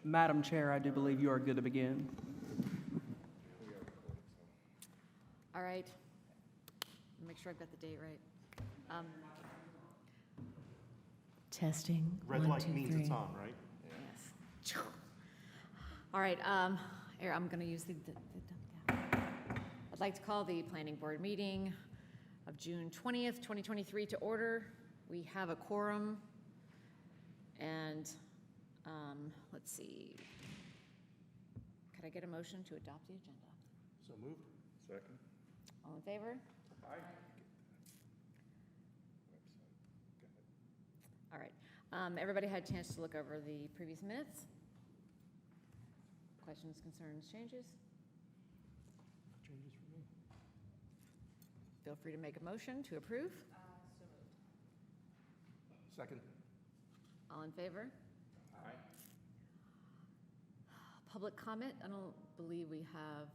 Madam Chair, I do believe you are good to begin. All right. Make sure I've got the date right. Testing. Red 1, light 2, means 3. it's on, right? Yes. All right, here, I'm going to use I'd like to call the planning board meeting of June 20th, 2023 to order. We have a quorum, and let's see. Could I get a motion to adopt the agenda? So moved. Second. All in favor? Aye. All right. Everybody had a chance to look over the previous minutes? Questions, concerns, changes? Changes for me. Feel free to make a motion to approve. Second. All in favor? Aye. Public comment? I don't believe we have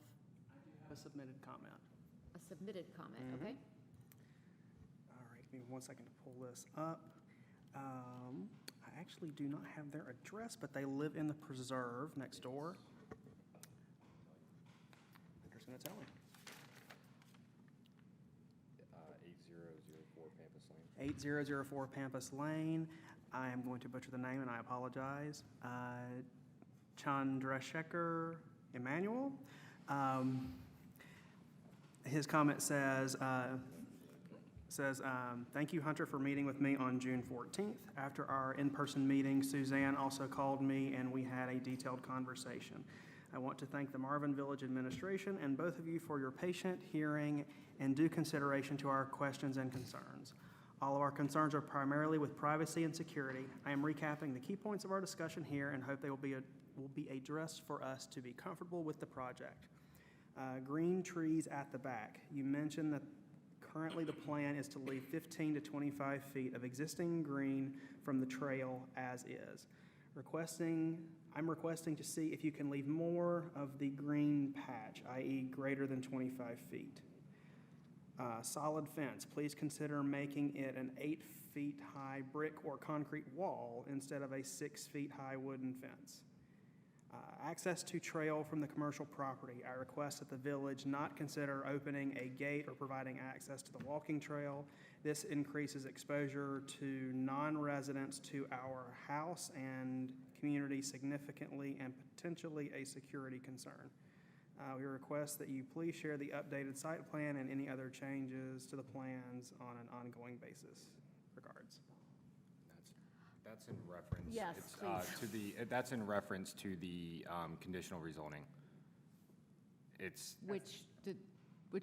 A submitted comment. a submitted comment, Mhm. okay? All right, give me 1 second to pull this up. I actually do not have their address, but they live in the preserve next door. They're just gonna tell me. 8004 Pampas Lane. 8004 Pampas Lane. I am going to butcher the name, and I apologize. Chandrasekhar Emmanuel. His comment says, thank you, Hunter, for meeting with me on June 14th. After our in-person meeting, Suzanne also called me, and we had a detailed conversation. I want to thank the Marvin Village Administration and both of you for your patient hearing and due consideration to our questions and concerns. All of our concerns are primarily with privacy and security. I am recapping the key points of our discussion here and hope they will be addressed for us to be comfortable with the project. Green trees at the back. You mentioned that currently the plan is to leave 15 to 25 feet of existing green from the trail as is. I'm requesting to see if you can leave more of the green patch, i.e. greater than 25 feet. Solid fence. Please consider making it an 8 feet high brick or concrete wall instead of a 6 feet high wooden fence. Access to trail from the commercial property. I request that the village not consider opening a gate or providing access to the walking trail. This increases exposure to non-residents to our house and community significantly and potentially a security concern. We request that you please share the updated site plan and any other changes to the plans on an ongoing basis. Regards. That's in reference. Yes, please. That's in reference to the conditional rezoning. It's Which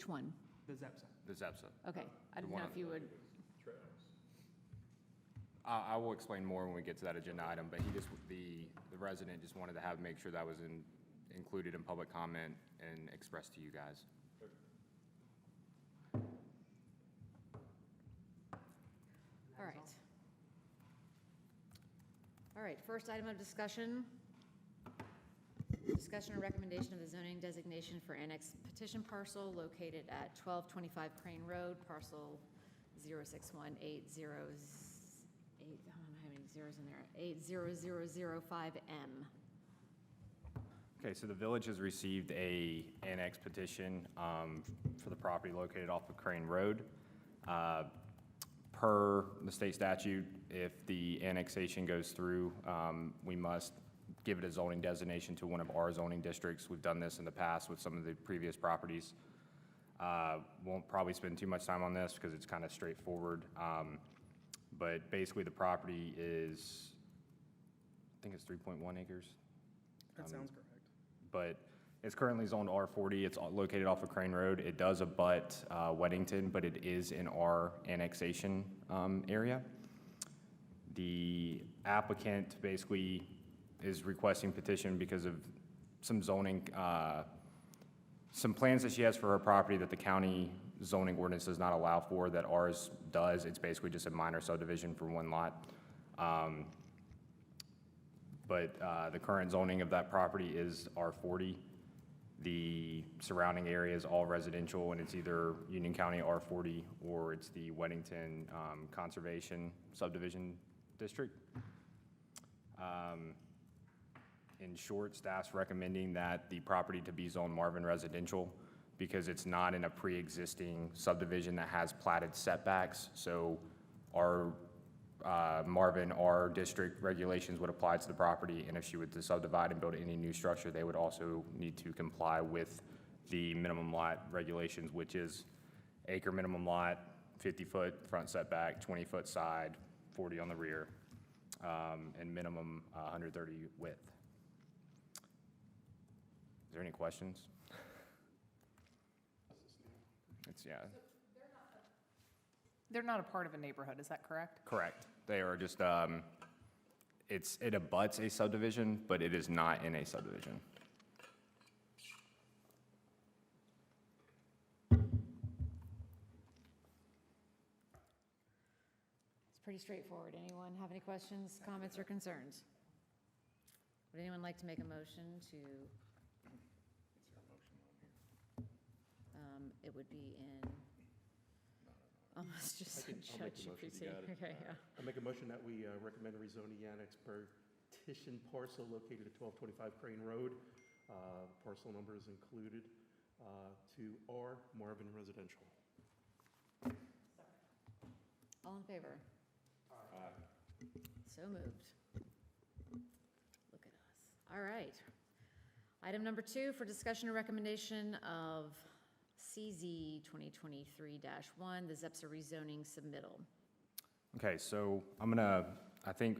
one? The ZEPSA. the ZEPSA. Okay, I didn't know one if you would, I will explain more when we get to that agenda item, but the resident just wanted to make sure that was included in public comment and expressed to you guys. all right. All right, first item of discussion. Discussion or recommendation of the zoning designation for annex petition parcel located at 1225 Crane Road, parcel 06180, I don't know how many zeros in there, 80005M. Okay, so the village has received a annex petition for the property located off of Crane Road. Per the state statute, if the annexation goes through, we must give it a zoning designation to one of our zoning districts. We've done this in the past with some of the previous properties. Won't probably spend too much time on this because it's kind of straightforward. But basically the property is, I think it's 3.1 acres. That sounds correct. But it's currently zoned R40. It's located off of Crane Road. It does abut Weddington, but it is in our annexation area. The applicant basically is requesting petition because of some zoning, some plans that she has for her property that the county zoning ordinance does not allow for, that ours does. It's basically just a minor subdivision for one lot. But the current zoning of that property is R40. The surrounding area is all residential, and it's either Union County R40 or it's the Weddington Conservation Subdivision District. in short, staff's recommending that the property to be zoned Marvin residential because it's not in a pre-existing subdivision that has platted setbacks. So our Marvin R district regulations would apply to the property, and if she were to subdivide and build any new structure, they would also need to comply with the minimum lot regulations, which is acre minimum lot, 50-foot front setback, 20-foot side, 40 on the rear, and minimum 130 width. Is there any questions? It's, yeah, They're not a part of a neighborhood, is that correct? correct. They are just, it abuts a subdivision, but it is not in a subdivision. It's pretty straightforward. Anyone have any questions, comments, or concerns? Would anyone like to make a motion to? It would be in, almost just I'll make the motion, you ChatGPT. got it. Okay, yeah. I make a motion that we recommend rezoning the annex partition parcel located at 1225 Crane Road. Parcel number is included to R Marvin Residential. All in favor? So moved. Look at us. All right. Item number 2 for discussion and recommendation of CZ 2023-1, the Zepsa rezoning submittal. Okay, so I think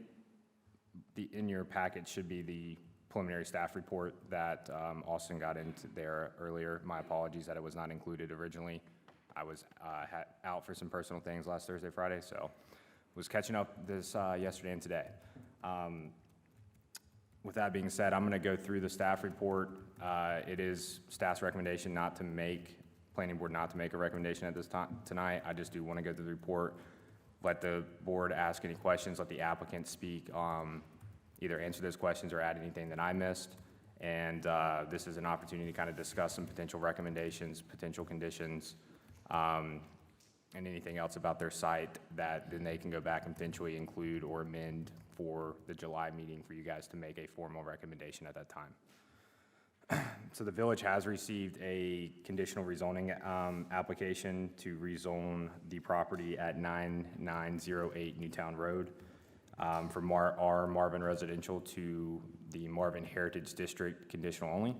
in your packet should be the preliminary staff report that Austin got into there earlier. My apologies that it was not included originally. I was out for some personal things last Thursday, Friday, so was catching up this yesterday and today. With that being said, I'm going to go through the staff report. It is staff's recommendation planning board not to make a recommendation at this time tonight. I just do want to go through the report, let the board ask any questions, let the applicant speak, either answer those questions or add anything that I missed. And this is an opportunity to kind of discuss some potential recommendations, potential conditions, and anything else about their site that then they can go back and potentially include or amend for the July meeting for you guys to make a formal recommendation at that time. So the village has received a conditional rezoning application to rezone the property at 9908 Newtown Road from our Marvin Residential to the Marvin Heritage District conditional only.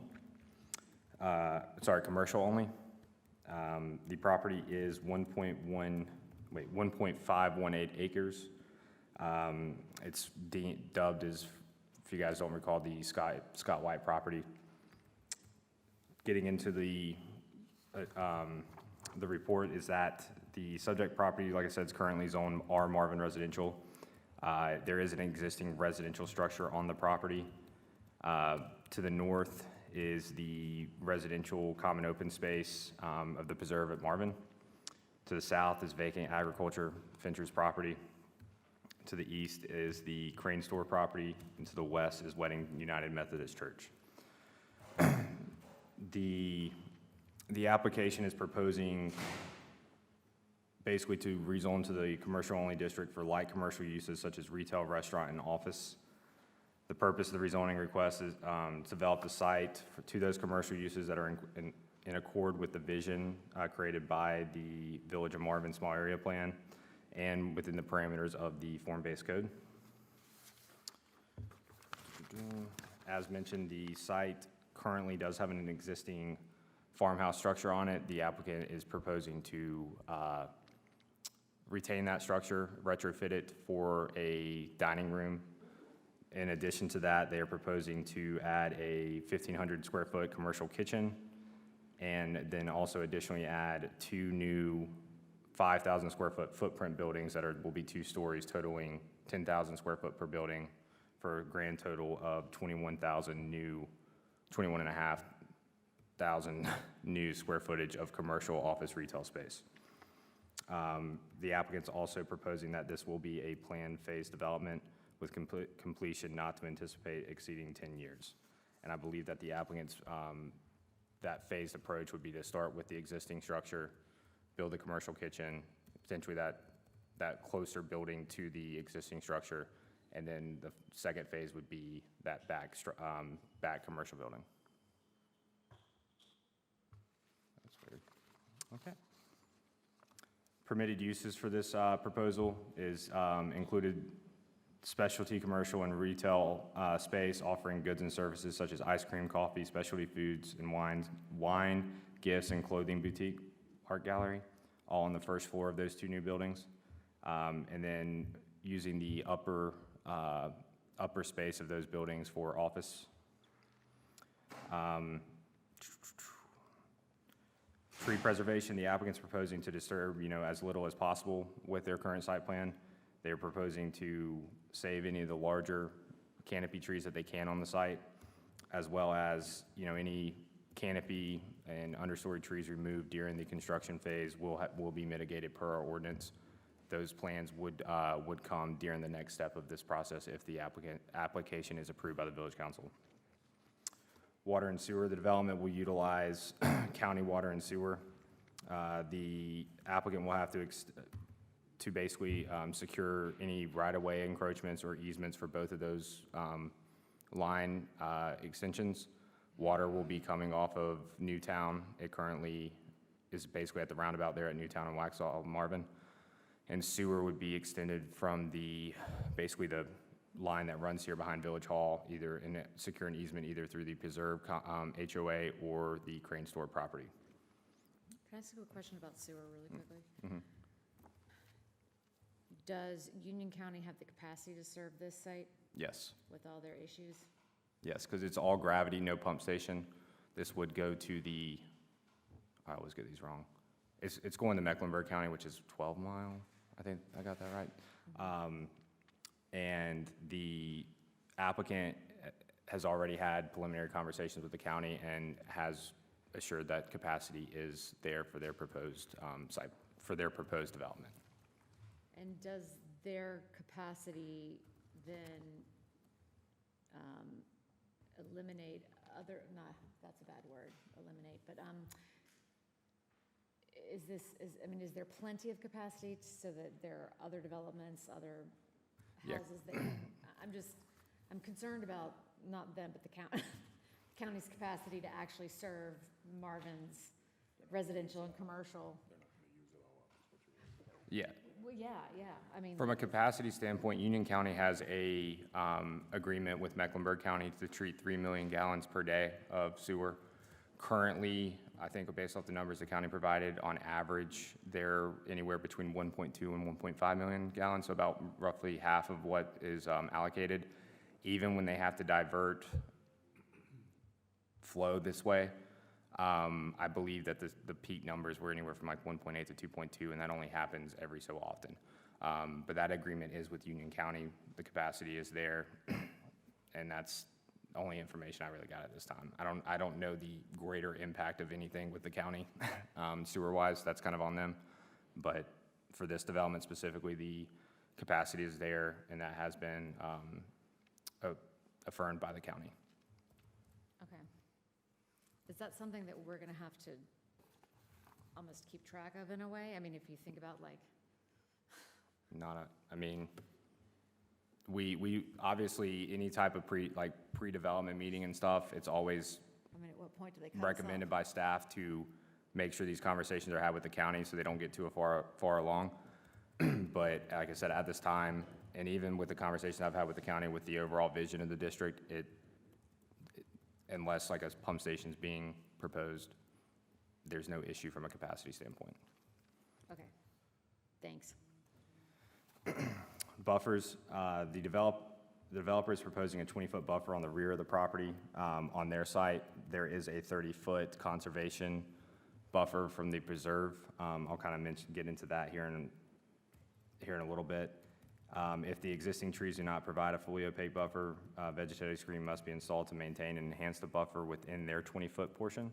Commercial only. The property is 1.518 acres. It's dubbed as, if you guys don't recall, the Scott White property. Getting into the report is that the subject property, like I said, is currently zoned R Marvin Residential. There is an existing residential structure on the property. To the north is the residential common open space of the preserve at Marvin. To the south is vacant agriculture, Fincher's property. To the east is the Crane Store property, and to the west is Wedding United Methodist Church. The application is proposing basically to rezone to the commercial-only district for light commercial uses such as retail, restaurant, and office. The purpose of the rezoning request is to develop the site to those commercial uses that are in accord with the vision created by the Village of Marvin Small Area Plan and within the parameters of the form-based code. As mentioned, the site currently does have an existing farmhouse structure on it. The applicant is proposing to retain that structure, retrofit it for a dining room. In addition to that, they are proposing to add a 1,500 square foot commercial kitchen and then also additionally add 2 new 5,000 square foot footprint buildings that will be 2 stories totaling 10,000 square foot per building for a grand total of 21,500 new square footage of commercial office retail space. The applicant's also proposing that this will be a planned phase development with completion not to anticipate exceeding 10 years. And I believe that the applicant's, that phased approach would be to start with the existing structure, build a commercial kitchen, potentially that closer building to the existing structure, And then the second phase would be that back commercial building. That's weird. Okay. Permitted uses for this proposal is included specialty commercial and retail space offering goods and services such as ice cream, coffee, specialty foods and wine, gifts, and clothing boutique, art gallery, all on the first floor of those two new buildings. And then using the upper space of those buildings for office. Tree preservation, the applicant's proposing to disturb, as little as possible with their current site plan. They're proposing to save any of the larger canopy trees that they can on the site, as well as, any canopy and understory trees removed during the construction phase will be mitigated per our ordinance. Those plans would come during the next step of this process if the application is approved by the village council. Water and sewer, the development will utilize county water and sewer. The applicant will have to basically secure any right-of-way encroachments or easements for both of those line extensions. Water will be coming off of Newtown. It currently is basically at the roundabout there at Newtown and Waxhaw Marvin. And sewer would be extended from basically the line that runs here behind Village Hall, either secure an easement either through the Preserve HOA or the Crane Store property. Can I ask you a question about sewer really quickly? Mm-hmm. Does Union County have the capacity to serve this site Yes, with all their issues? yes, because it's all gravity, no pump station. This would go to I always get these wrong. It's going to Mecklenburg County, which is 12 Mile. I think I got that right. And the applicant has already had preliminary conversations with the county and has assured that capacity is there for their proposed site, for their proposed development. And does their capacity then eliminate that's a bad word, eliminate, but is there plenty of capacity so that there are other developments, other Yeah. houses that, I'm concerned about not them, but the county's capacity to actually serve Marvin's residential and commercial. Yeah. Well, yeah, I mean. From a capacity standpoint, Union County has a agreement with Mecklenburg County to treat 3 million gallons per day of sewer. Currently, I think based off the numbers the county provided, on average, they're anywhere between 1.2 and 1.5 million gallons, so about roughly half of what is allocated. Even when they have to divert flow this way, I believe that the peak numbers were anywhere from like 1.8 to 2.2, and that only happens every so often. But that agreement is with Union County. The capacity is there, and that's the only information I really got at this time. I don't know the greater impact of anything with the county sewer-wise. That's kind of on them. But for this development specifically, the capacity is there, and that has been affirmed by the county. Okay. Is that something that we're gonna have to almost keep track of in a way? I mean, if you think about We obviously, any type of pre-development meeting and stuff, it's always at what point do they cut us off? recommended by staff to make sure these conversations are had with the county so they don't get too far along. But like I said, at this time, and even with the conversations I've had with the county with the overall vision of the district, unless like a pump station's being proposed, there's no issue from a capacity standpoint. Okay, thanks. Buffers, the developer is proposing a 20-foot buffer on the rear of the property. On their site, there is a 30-foot conservation buffer from the preserve. I'll kind of get into that here in a little bit. If the existing trees do not provide a fully opaque buffer, vegetative screen must be installed to maintain and enhance the buffer within their 20-foot portion.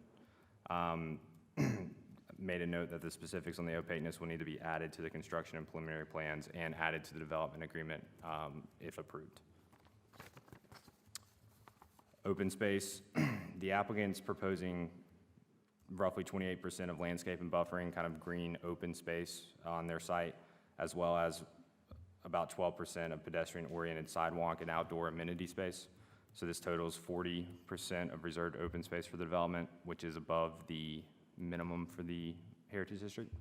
Made a note that the specifics on the opaqueness will need to be added to the construction and preliminary plans and added to the development agreement if approved. Open space, the applicant's proposing roughly 28% of landscape and buffering, kind of green open space on their site, as well as about 12% of pedestrian-oriented sidewalk and outdoor amenity space. So this totals 40% of reserved open space for the development, which is above the minimum for the Heritage District.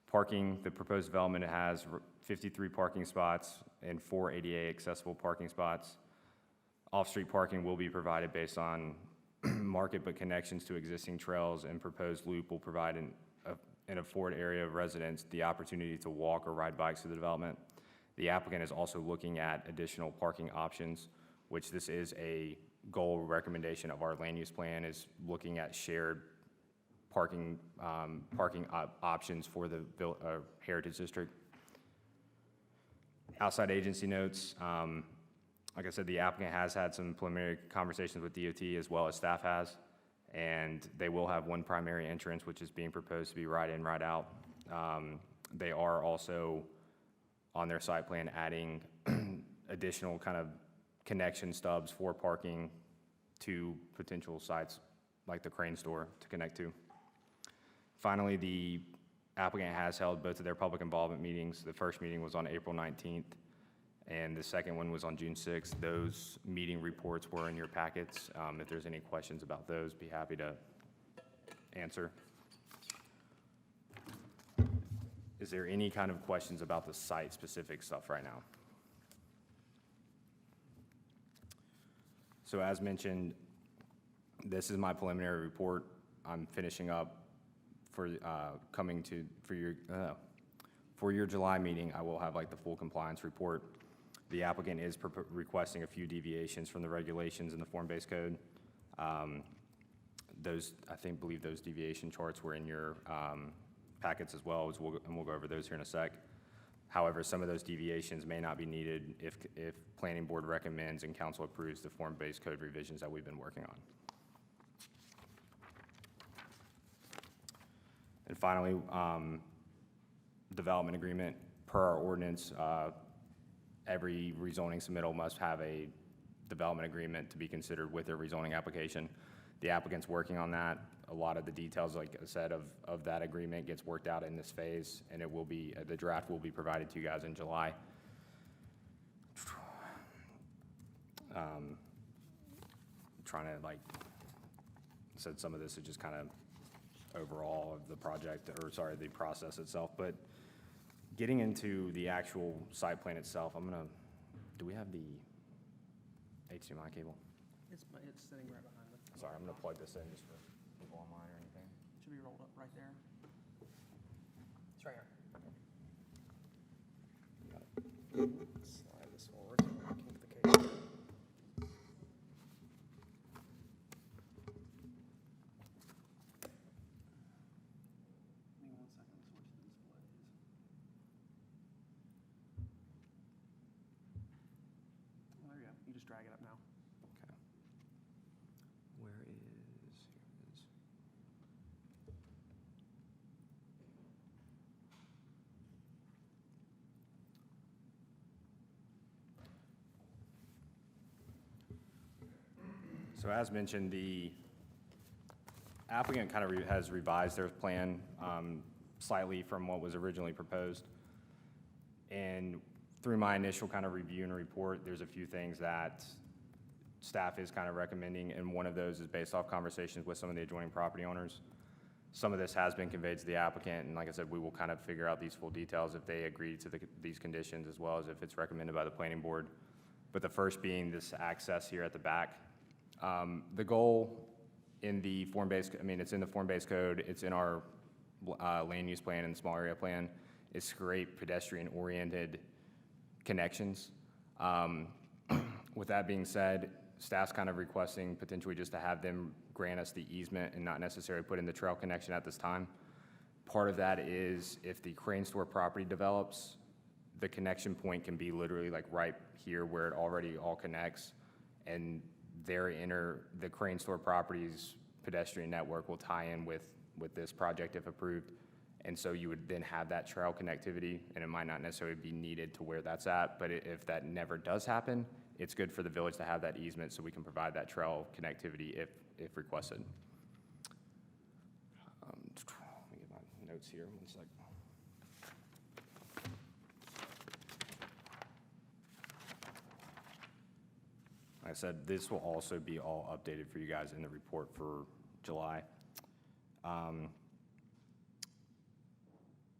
Parking, the proposed development has 53 parking spots and 4 ADA accessible parking spots. Off-street parking will be provided based on market, but connections to existing trails and proposed loop will provide an afford area of residents the opportunity to walk or ride bikes to the development. The applicant is also looking at additional parking options, which this is a goal recommendation of our land use plan, is looking at shared parking options for the Heritage District. Outside agency notes, like I said, the applicant has had some preliminary conversations with DOT as well as staff has, and they will have one primary entrance, which is being proposed to be right in, right out. They are also, on their site plan, adding additional kind of connection stubs for parking to potential sites like the Crane store to connect to. Finally, the applicant has held both of their public involvement meetings. The first meeting was on April 19th, and the second one was on June 6th. Those meeting reports were in your packets. If there's any questions about those, be happy to answer. Is there any kind of questions about the site-specific stuff right now? So as mentioned, this is my preliminary report. I'm finishing up for your July meeting. I will have like the full compliance report. The applicant is requesting a few deviations from the regulations in the form-based code. I believe those deviation charts were in your packets as well, and we'll go over those here in a sec. However, some of those deviations may not be needed if planning board recommends and council approves the form-based code revisions that we've been working on. And finally, development agreement. Per our ordinance, every rezoning submittal must have a development agreement to be considered with their rezoning application. The applicant's working on that. A lot of the details, like I said, of that agreement gets worked out in this phase, and it will be, the draft will be provided to you guys in July. Trying to, like, said some of this is just kind of overall of the project, or sorry, the process itself, but getting into the actual site plan itself, do we have the HDMI cable? It's sitting right behind it. Sorry, I'm gonna plug this in just for people online or anything. Should be rolled up right there. It's right here. Slide this forward so I can keep the cable. Give me 1 second to switch the displays. Oh, there you go. You just drag it up now. Okay. Where is, here it is. So as mentioned, the applicant kind of has revised their plan slightly from what was originally proposed. And through my initial kind of review and report, there's a few things that staff is kind of recommending, and one of those is based off conversations with some of the adjoining property owners. Some of this has been conveyed to the applicant, and like I said, we will kind of figure out these full details if they agree to these conditions, as well as if it's recommended by the planning board. But the first being this access here at the back. The goal in the form-based, it's in the form-based code, it's in our land use plan and small area plan, is to create pedestrian-oriented connections. With that being said, staff's kind of requesting potentially just to have them grant us the easement and not necessarily put in the trail connection at this time. Part of that is if the Crane store property develops, the connection point can be literally like right here where it already all connects, and the Crane store property's pedestrian network will tie in with this project if approved. And so you would then have that trail connectivity, and it might not necessarily be needed to where that's at, but if that never does happen, it's good for the village to have that easement so we can provide that trail connectivity if requested. Let me get my notes here, 1 sec. Like I said, this will also be all updated for you guys in the report for July.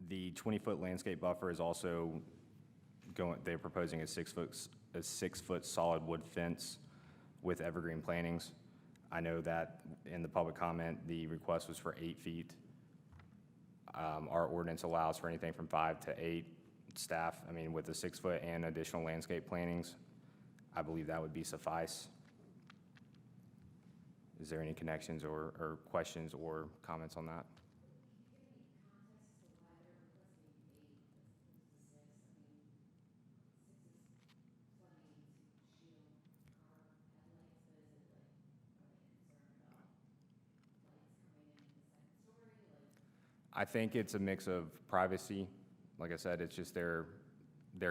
The 20-foot landscape buffer is also they're proposing a 6-foot solid wood fence with evergreen plantings. I know that in the public comment, the request was for 8 feet. Our ordinance allows for anything from 5 to 8. Staff, I mean, with the 6-foot and additional landscape plantings, I believe that would be suffice. Is there any connections or questions or comments on that? I think it's a mix of privacy. Like I said, it's just their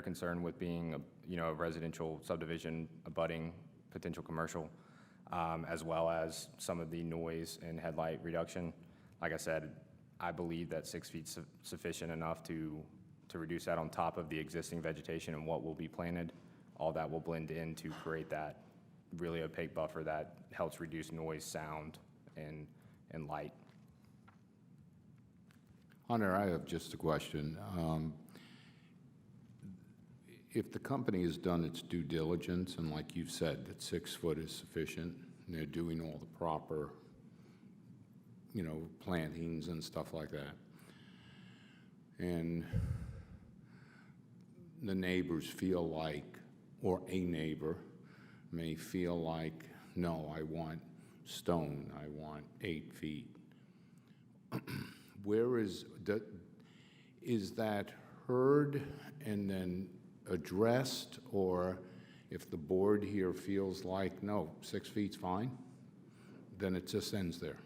concern with being a residential subdivision abutting potential commercial, as well as some of the noise and headlight reduction. Like I said, I believe that 6 feet sufficient enough to reduce that on top of the existing vegetation and what will be planted. All that will blend in to create that really opaque buffer that helps reduce noise, sound, and light. Hunter, I have just a question. If the company has done its due diligence, and like you've said, that 6 foot is sufficient, and they're doing all the proper, plantings and stuff like that, and the neighbors feel like, or a neighbor may feel like, no, I want stone, I want 8 feet. Where is that heard and then addressed, or if the board here feels like, no, 6 feet's fine, then it just ends there?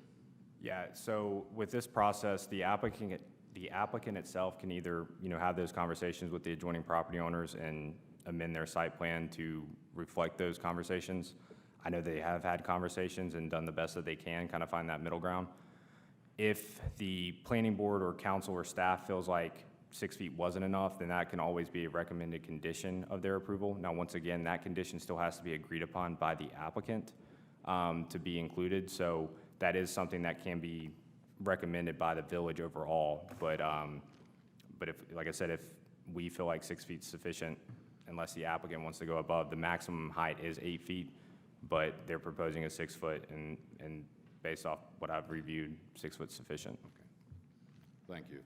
Yeah, so with this process, the applicant itself can either, have those conversations with the adjoining property owners and amend their site plan to reflect those conversations. I know they have had conversations and done the best that they can, kind of find that middle ground. If the planning board or council or staff feels like 6 feet wasn't enough, then that can always be a recommended condition of their approval. Now, once again, that condition still has to be agreed upon by the applicant to be included. So that is something that can be recommended by the village overall. But if, like I said, if we feel like 6 feet's sufficient, unless the applicant wants to go above, the maximum height is 8 feet, but they're proposing a 6 foot, and based off what I've reviewed, 6 foot sufficient. Thank you.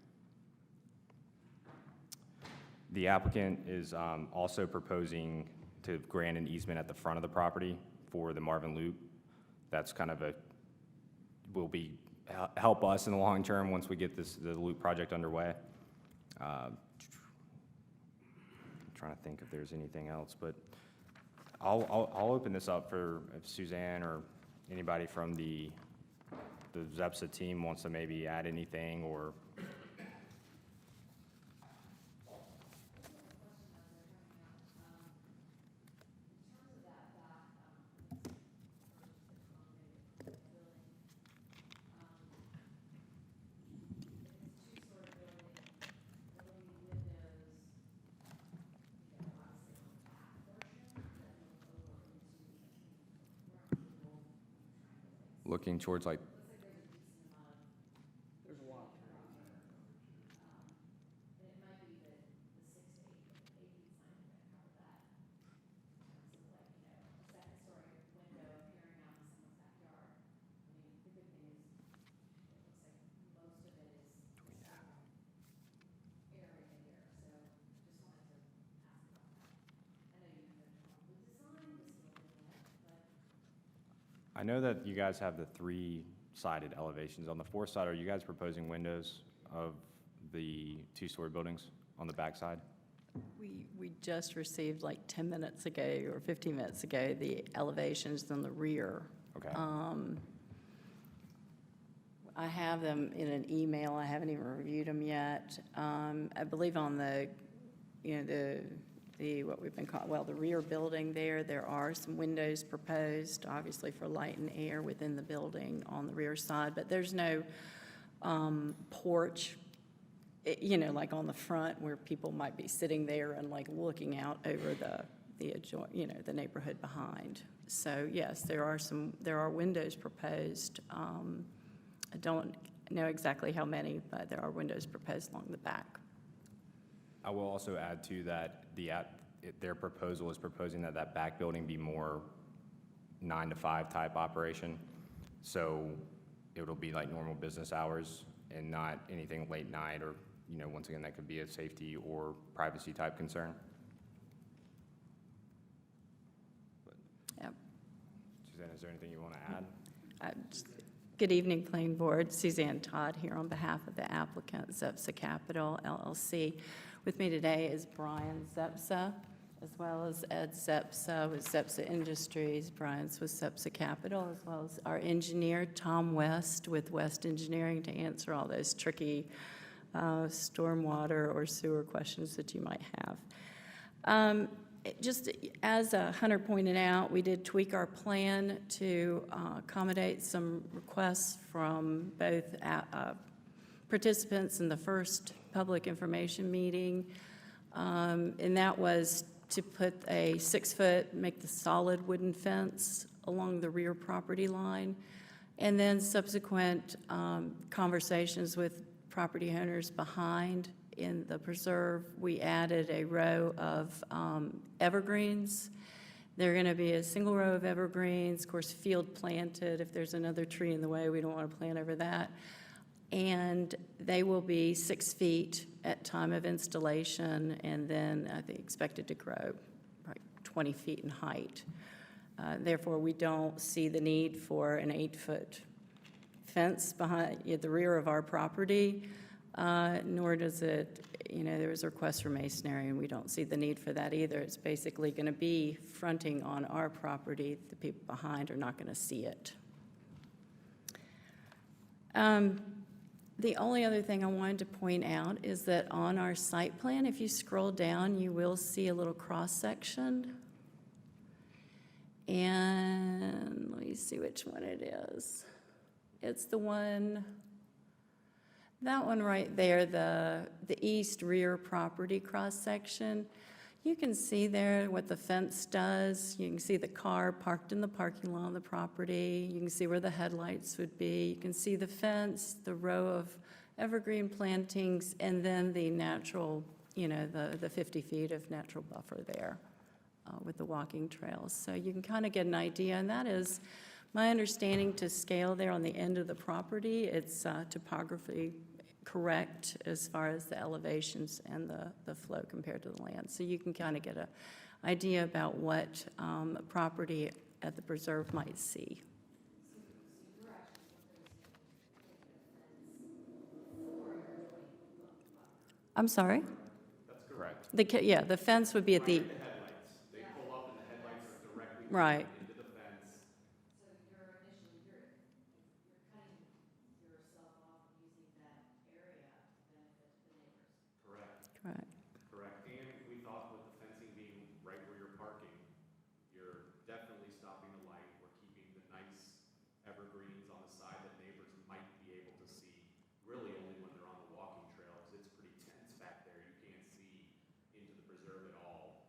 The applicant is also proposing to grant an easement at the front of the property for the Marvin Loop. That's kind of will help us in the long term once we get the loop project underway. I'm trying to think if there's anything else, but I'll open this up for if Suzanne or anybody from the ZEPSA team wants to maybe add anything or. Looking towards like. There's a lot. I know that you guys have the 3-sided elevations. On the 4th side, are you guys proposing windows of the 2-story buildings on the back side? We just received like 10 minutes ago or 15 minutes ago, the elevations on the rear. Okay. I have them in an email. I haven't even reviewed them yet. I believe on the what we've been called, the rear building there are some windows proposed, obviously for light and air within the building on the rear side, but there's no porch, like on the front where people might be sitting there and like looking out over the neighborhood behind. So yes, there are windows proposed. I don't know exactly how many, but there are windows proposed along the back. I will also add to that, their proposal is proposing that that back building be more 9 to 5 type operation. So it'll be like normal business hours and not anything late night or, once again, that could be a safety or privacy type concern. Yep. Suzanne, is there anything you want to add? Good evening, Planning Board. Suzanne Todd here on behalf of the applicant, Zepsa Capital LLC. With me today is Brian Zepsa, as well as Ed Zepsa with Zepsa Industries. Brian's with Zepsa Capital, as well as our engineer, Tom West, with West Engineering, to answer all those tricky stormwater or sewer questions that you might have. Just as Hunter pointed out, we did tweak our plan to accommodate some requests from both participants in the first public information meeting. And that was to put a 6-foot, make the solid wooden fence along the rear property line. And then subsequent conversations with property owners behind in the preserve, we added a row of evergreens. They're going to be a single row of evergreens, of course, field planted. If there's another tree in the way, we don't want to plant over that. And they will be 6 feet at time of installation, and then I think expected to grow like 20 feet in height. Therefore, we don't see the need for an 8-foot fence behind the rear of our property. Nor does it, there was a request for masonry, and we don't see the need for that either. It's basically going to be fronting on our property. The people behind are not going to see it. The only other thing I wanted to point out is that on our site plan, if you scroll down, you will see a little cross-section. And let me see which one it is. It's the one... That one right there, the east rear property cross-section. You can see there what the fence does. You can see the car parked in the parking lot of the property. You can see where the headlights would be. You can see the fence, the row of evergreen plantings, and then the natural, the 50 feet of natural buffer there with the walking trails. So you can kind of get an idea, and that is my understanding to scale there on the end of the property. It's topography correct as far as the elevations and the flow compared to the land. So you can kind of get an idea about what property at the preserve might see. I'm sorry? That's correct. The fence would be at the... The headlights, they pull up and the headlights are directly Right. into the fence. So you're cutting yourself off from using that area to benefit the neighbors. Correct. Correct. Correct, and we thought with the fencing being right where you're parking, you're definitely stopping the light. We're keeping the nice evergreens on the side that neighbors might be able to see, really only when they're on the walking trail, because it's pretty tense back there. You can't see into the preserve at all.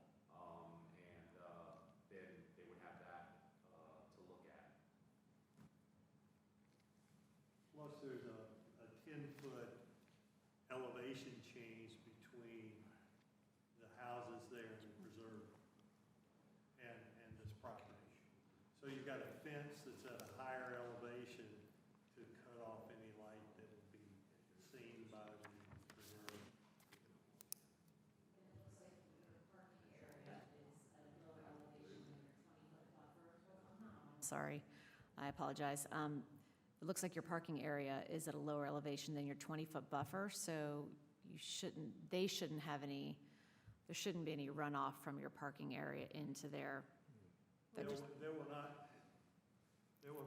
Then they would have that to look at. Plus, there's a 10-foot elevation change between the houses there in the preserve and this property. So you've got a fence that's at a higher elevation to cut off any light that would be seen by the preserve. Sorry, I apologize. It looks like your parking area is at a lower elevation than your 20-foot buffer, so there shouldn't be any runoff from your parking area into there. There will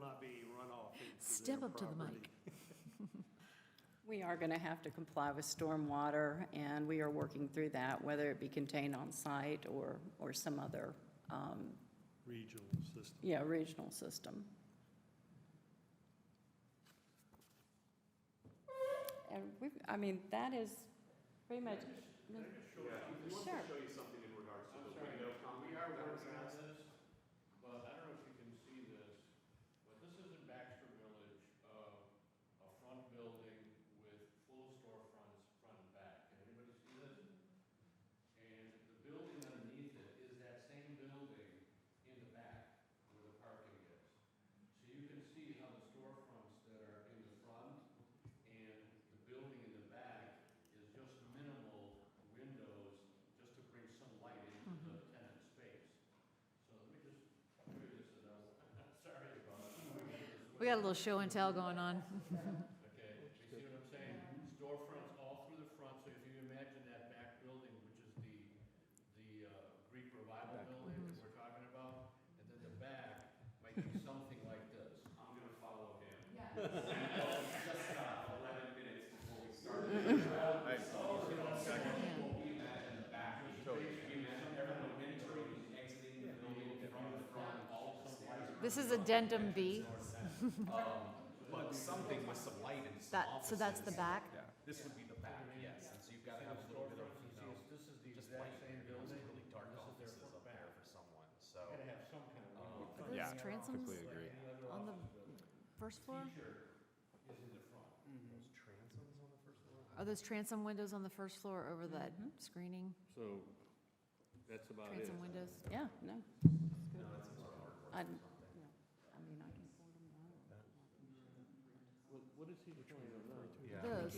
not be runoff into Step their up to the property. mic. We are going to have to comply with stormwater, and we are working through that, whether it be contained on site or some other, Regional system. regional system. And that is pretty much. Sure. Show you something in regards to the window. We are working on this, but I don't know if you can see this, but this is in Baxter Village, a front building with full storefronts, front and back. Can anybody see this? And the building underneath it is that same building in the back where the parking is. So you can see how the storefronts that are in the front and the building in the back is just minimal windows, just to bring some light into the tenant space. So let me just figure this out. Sorry about it. We got a little show and tell going on. Okay, you see what I'm saying? Storefronts all through the front, so if you imagine that back building, which is the Greek Revival building that we're talking about, and then the back might be something like this. I'm gonna follow him. This is addendum B. But something with some light and some That, so that's the back? This would be the back, yes, and so you've got to have a little bit of, This is the just exact light, same those building. really dark This is their offices front up there back. for someone, so. Gotta have some kind of window. Are those Yeah, transoms completely agree. on the first floor? Is in the front. Those transoms on the first floor? Are those transom windows on the first floor over that screening? So, that's about it. Transom windows? Yeah, no. I mean, I can pull them out. What is he trying to learn? Those,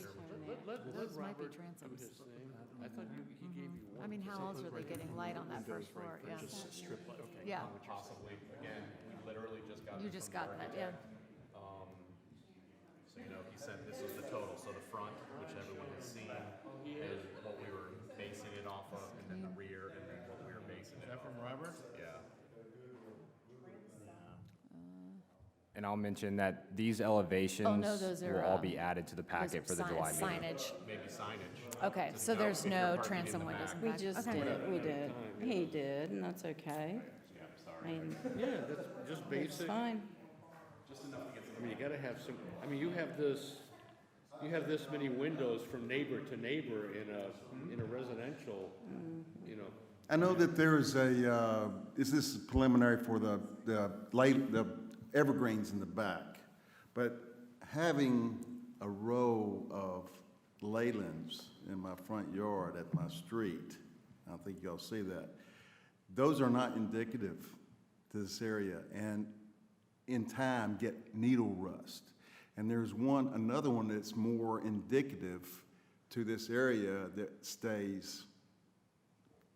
Let those might be Robert do transoms. his thing. I thought he gave you one. I mean, how else are they getting light on that first floor? Yeah. Just strip light, okay. Yeah, Possibly, again, we literally just got you this just from got the that, yeah. architect. So, you know, he said this was the total, so the front, which everyone has seen, is what we were basing it off of, and then the rear, and then what we were basing it off of. Robert? Yeah. And I'll mention that these elevations Oh, those are, will all be added to the packet for the July meeting. Signage. Maybe signage. Okay, Just so know there's if you're no parking in transom the windows back. in We back? just Okay. did, we did. He did, and that's okay. Yeah, I'm I sorry. mean, Yeah, that's just it's basic. fine. I mean, you gotta have some, I mean, you have this many windows from neighbor to neighbor in a residential, you know. I know that there is this is preliminary for the evergreens in the back, but having a row of leylands in my front yard at my street, I don't think y'all see that, those are not indicative to this area, and in time get needle rust. And there's another one that's more indicative to this area that stays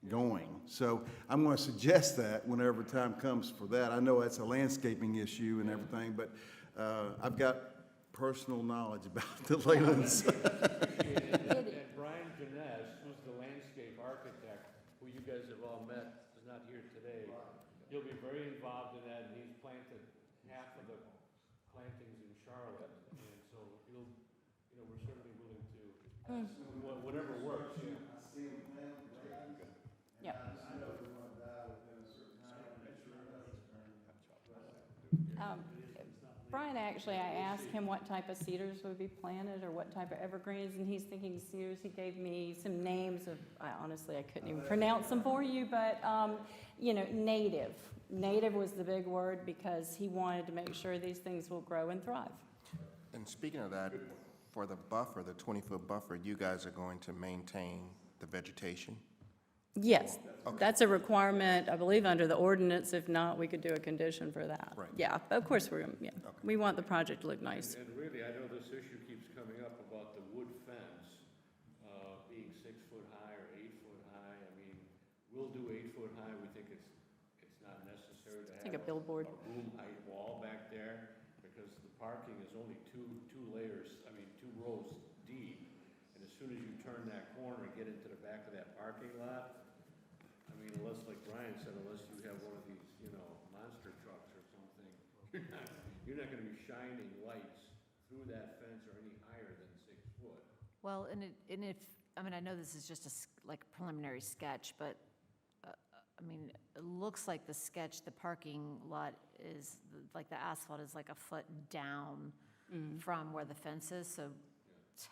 going. So I'm going to suggest that whenever time comes for that. I know that's a landscaping issue and everything, but I've got personal knowledge about the leylands. And Brian Janess, who's the landscape architect, who you guys have all met, is not here today. He'll be very involved in that, and he's planted half of the plantings in Charlotte, and so he'll, you know, we're certainly willing to, whatever works, yeah. Yeah. Brian, actually, I asked him what type of cedars would be planted or what type of evergreens, and he's thinking cedars. He gave me some names of, honestly, I couldn't even pronounce them for you, but, you know, native. Native was the big word because he wanted to make sure these things will grow and thrive. And speaking of that, for the buffer, the 20-foot buffer, you guys are going to maintain the vegetation? Yes, that's a requirement, I believe, under the ordinance. If not, we could do a condition for that. Right. Yeah, of course, we want the project to look nice. And really, I know this issue keeps coming up about the wood fence being 6 foot high or 8 foot high. I mean, we'll do 8 foot high. We think it's not necessary to have Like a billboard. a room height wall back there because the parking is only two rows deep. And as soon as you turn that corner and get into the back of that parking lot, I mean, unless, like Brian said, unless you have one of these, you know, monster trucks or something, you're not gonna be shining lights through that fence or any higher than 6 foot. Well, and if, I mean, I know this is just like a preliminary sketch, but, I mean, it looks like the sketch, the parking lot is, like the asphalt is like a foot down from where the fence is, so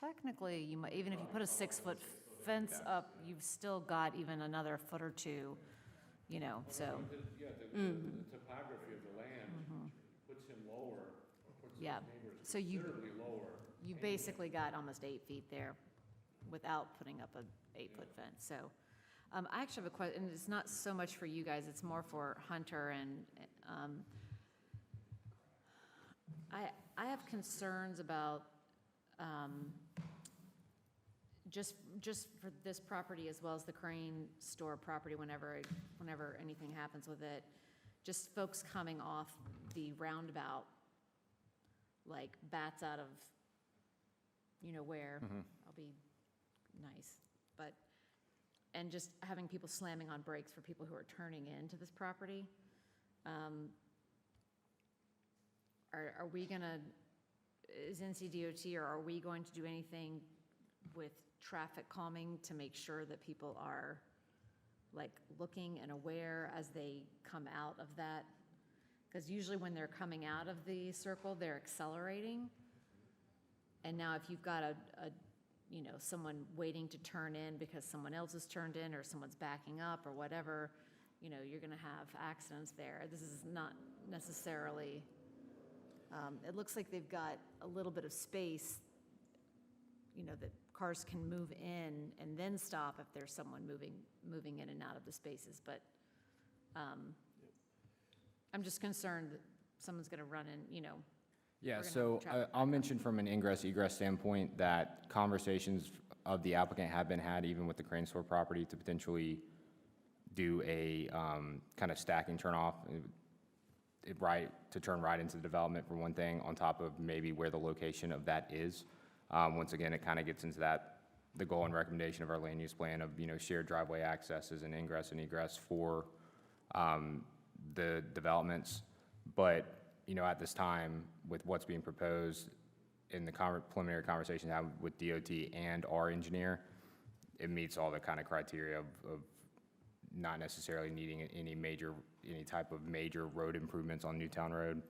technically, you might, even if you put a 6 foot fence up, you've still got even another foot or two you know, so, Yeah, the topography of the land puts him lower, or puts Yeah. his neighbors So you- considerably lower. you basically got almost 8 feet there without putting up a 8-foot fence, so. I actually have a question, and it's not so much for you guys, it's more for Hunter, and I have concerns about, just for this property as well as the Crane Store property, whenever anything happens with it, just folks coming off the roundabout, like bats out of, you know where, I'll be nice, but, and just having people slamming on brakes for people who are turning into this property. Are we gonna, is NCDOT, or are we going to do anything with traffic calming to make sure that people are like looking and aware as they come out of that? Because usually when they're coming out of the circle, they're accelerating. And now if you've got you know, someone waiting to turn in because someone else has turned in, or someone's backing up or whatever, you know, you're gonna have accidents there. This is not necessarily, it looks like they've got a little bit of space, you know, that cars can move in and then stop if there's someone moving in and out of the spaces, but I'm just concerned that someone's gonna run in, you know. Yeah, We're gonna so have traffic I'll mention from an ingress-egress standpoint that conversations of the applicant have been had even with the Crane Store property to potentially do a kind of stacking turnoff, to turn right into the development for one thing, on top of maybe where the location of that is. Once again, it kind of gets into the goal and recommendation of our land use plan of, you know, shared driveway accesses and ingress and egress for the developments. But, you know, at this time, with what's being proposed in the preliminary conversation I had with DOT and our engineer, it meets all the kind of criteria of not necessarily needing any type of major road improvements on Newtown Road.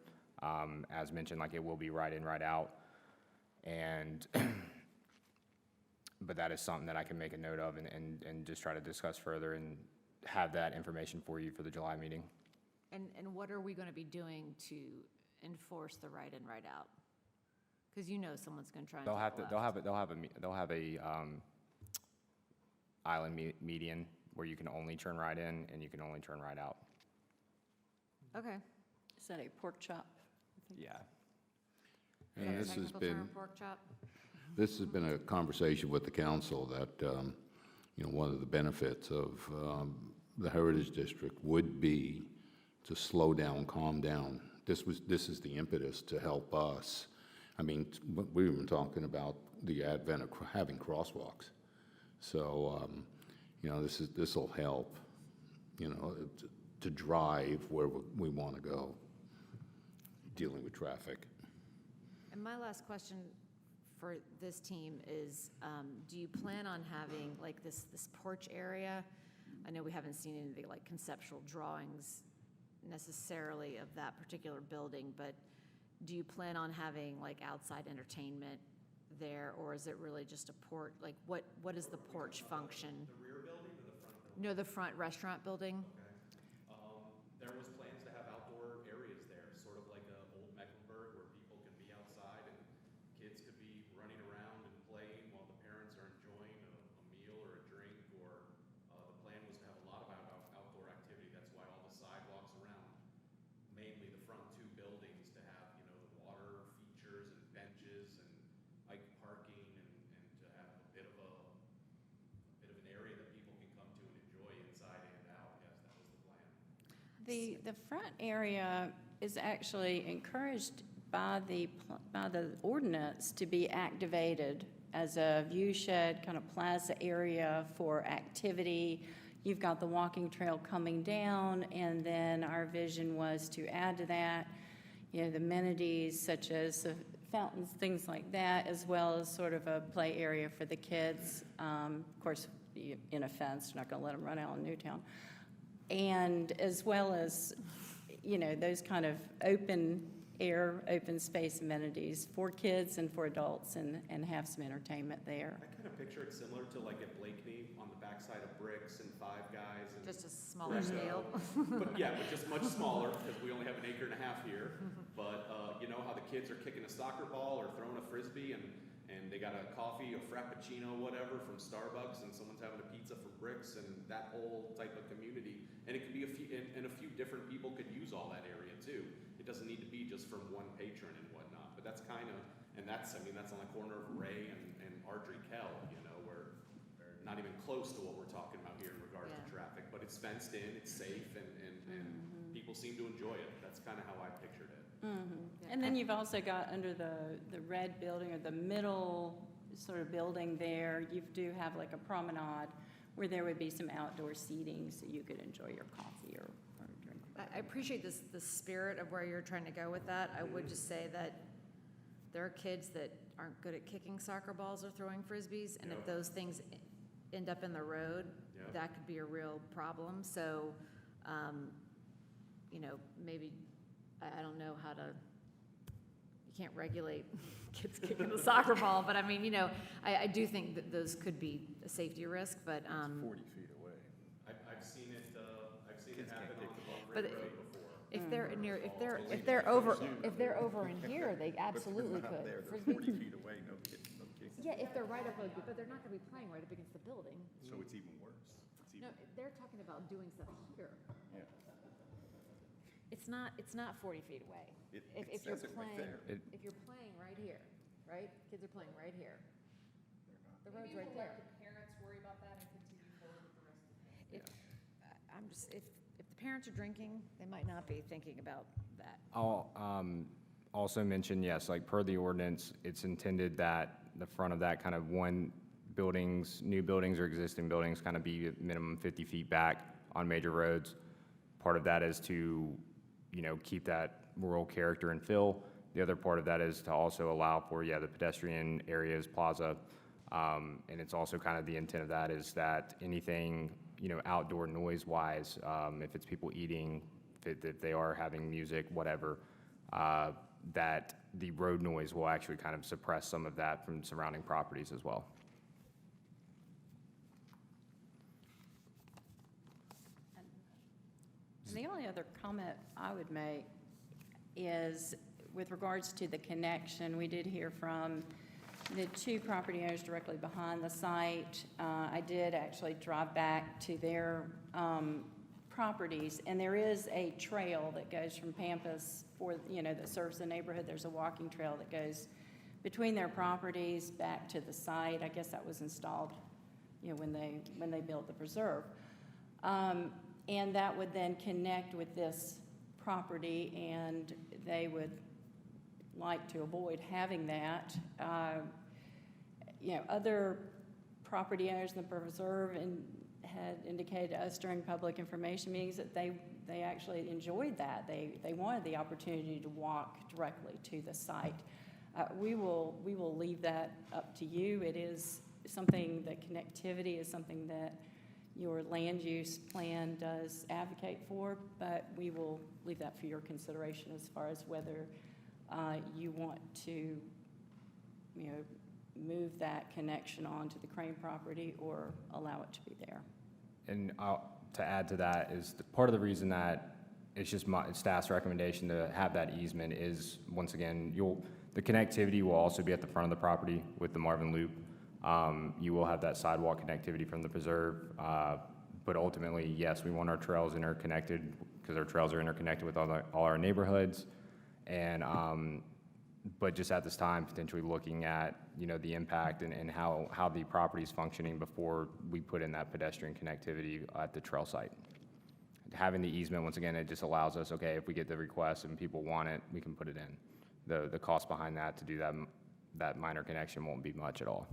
As mentioned, like, it will be right in, right out. And, but that is something that I can make a note of and just try to discuss further and have that information for you for the July meeting. And what are we gonna be doing to enforce the right in, right out? Because you know someone's gonna try and They'll have take to, a left. they'll have a island median where you can only turn right in and you can only turn right out. Okay. Is that a pork chop? Yeah. Is that And a this has technical been, term, pork chop? this has been a conversation with the council that, you know, one of the benefits of the Heritage District would be to slow down, calm down. This is the impetus to help us. I mean, we were talking about the advent of having crosswalks. So, you know, this will help, you know, to drive where we want to go, dealing with traffic. And my last question for this team is, do you plan on having like this porch area? I know we haven't seen any of the like conceptual drawings necessarily of that particular building, but do you plan on having like outside entertainment there, or is it really just a porch? Like, what is the porch function? The rear building or the front building? No, the front restaurant building? There was plans to have outdoor areas there, sort of like a old Mecklenburg where people can be outside and kids could be running around and playing while the parents are enjoying a meal or a drink, or the plan was to have a lot of outdoor activity. That's why all the sidewalks around, mainly the front two buildings, to have, you know, the water features and benches and bike parking, and to have a bit of an area that people can come to and enjoy inside and out. Yes, that was the plan. The front area is actually encouraged by the ordinance to be activated as a view shed, kind of plaza area for activity. You've got the walking trail coming down, and then our vision was to add to that, you know, the amenities such as the fountains, things like that, as well as sort of a play area for the kids. Of course, in a fence, you're not going to let them run out in Newtown. And as well as, you know, those kind of open space amenities for kids and for adults, and have some entertainment there. I kind of picture it similar to like at Blakeney on the backside of Bricks and Five Guys and. Just a smaller Recto. scale. But yeah, but just much smaller, because we only have an acre and a half here. But, you know how the kids are kicking a soccer ball or throwing a Frisbee and they got a coffee, a Frappuccino, whatever, from Starbucks, and someone's having a pizza from Bricks, and that whole type of community. And it could be and a few different people could use all that area too. It doesn't need to be just from one patron and whatnot, but that's kind of, and that's on the corner of Ray and Ardrey Kell, you know, where not even close to what we're talking about here in regards to Yeah. traffic, but it's fenced in, it's safe, and people seem to enjoy it. That's kind of how I pictured it. Yeah. And then you've also got under the red building, or the middle sort of building there, you do have like a promenade where there would be some outdoor seating so you could enjoy your coffee or drink. I appreciate the spirit of where you're trying to go with that. I would just say that there are kids that aren't good at kicking soccer balls or throwing Frisbees, and if Yeah. those things end up in the road, Yeah. that could be a real problem. So, you know, maybe, I don't know how to, you can't regulate kids kicking the soccer ball, but I mean, you know, I do think that those could be a safety risk, but, 40 feet away. I've seen it happen on But Great Road before. if they're near, if they're over in here, they absolutely could. Frisbee- feet away, no kidding. Yeah, if they're right up, but they're not gonna be playing right up against the building. So it's even worse. No, they're talking about doing stuff here. Yeah. It's not 40 feet away. If you're playing, if you're playing right here, right? Kids are playing right here. The road's right there. Let the parents worry about that and continue forward with the rest of the plan. I'm just, if the parents are drinking, they might not be thinking about that. I'll also mention, yes, like per the ordinance, it's intended that the front of that kind of new buildings or existing buildings kind of be at minimum 50 feet back on major roads. Part of that is to, you know, keep that rural character and feel. The other part of that is to also allow for, the pedestrian areas, plaza. And it's also kind of the intent of that is that anything, you know, outdoor noise-wise, if it's people eating, if they are having music, whatever, that the road noise will actually kind of suppress some of that from surrounding properties as well. And the only other comment I would make is with regards to the connection, we did hear from the two property owners directly behind the site. I did actually drive back to their properties, and there is a trail that goes from Pampas that serves the neighborhood. There's a walking trail that goes between their properties back to the site. I guess that was installed, when they built the preserve. And that would then connect with this property, and they would like to avoid having that. Other property owners in the preserve had indicated to us during public information meetings that they actually enjoyed that. They wanted the opportunity to walk directly to the site. We will leave that up to you. It is something, that connectivity is something that your land use plan does advocate for, but we will leave that for your consideration as far as whether you want to, move that connection onto the Crane property or allow it to be there. And to add to that is part of the reason that it's just staff's recommendation to have that easement is, once again, the connectivity will also be at the front of the property with the Marvin Loop. You will have that sidewalk connectivity from the preserve, but ultimately, yes, we want our trails interconnected because our trails are interconnected with all our neighborhoods. And but just at this time, potentially looking at the impact and how the property is functioning before we put in that pedestrian connectivity at the trail site. Having the easement, once again, it just allows us, okay, if we get the request and people want it, we can put it in. The cost behind that to do that minor connection won't be much at all.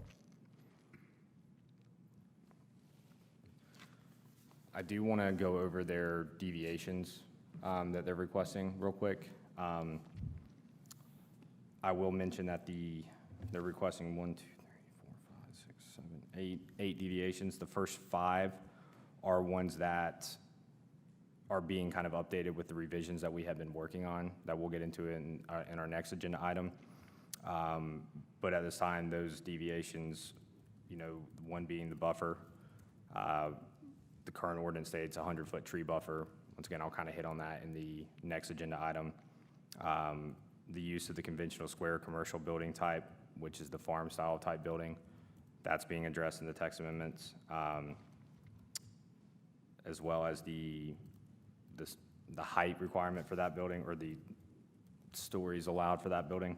I do want to go over their deviations that they're requesting real quick. I will mention that they're requesting 1, 2, 3, 4, 5, 6, 7, 8 deviations. The first 5 are ones that are being kind of updated with the revisions that we have been working on that we'll get into in our next agenda item. But at this time, those deviations, one being the buffer. The current ordinance states a 100-foot tree buffer. Once again, I'll kind of hit on that in the next agenda item. The use of the conventional square commercial building type, which is the farm-style type building, that's being addressed in the text amendments, as well as the height requirement for that building, or the stories allowed for that building.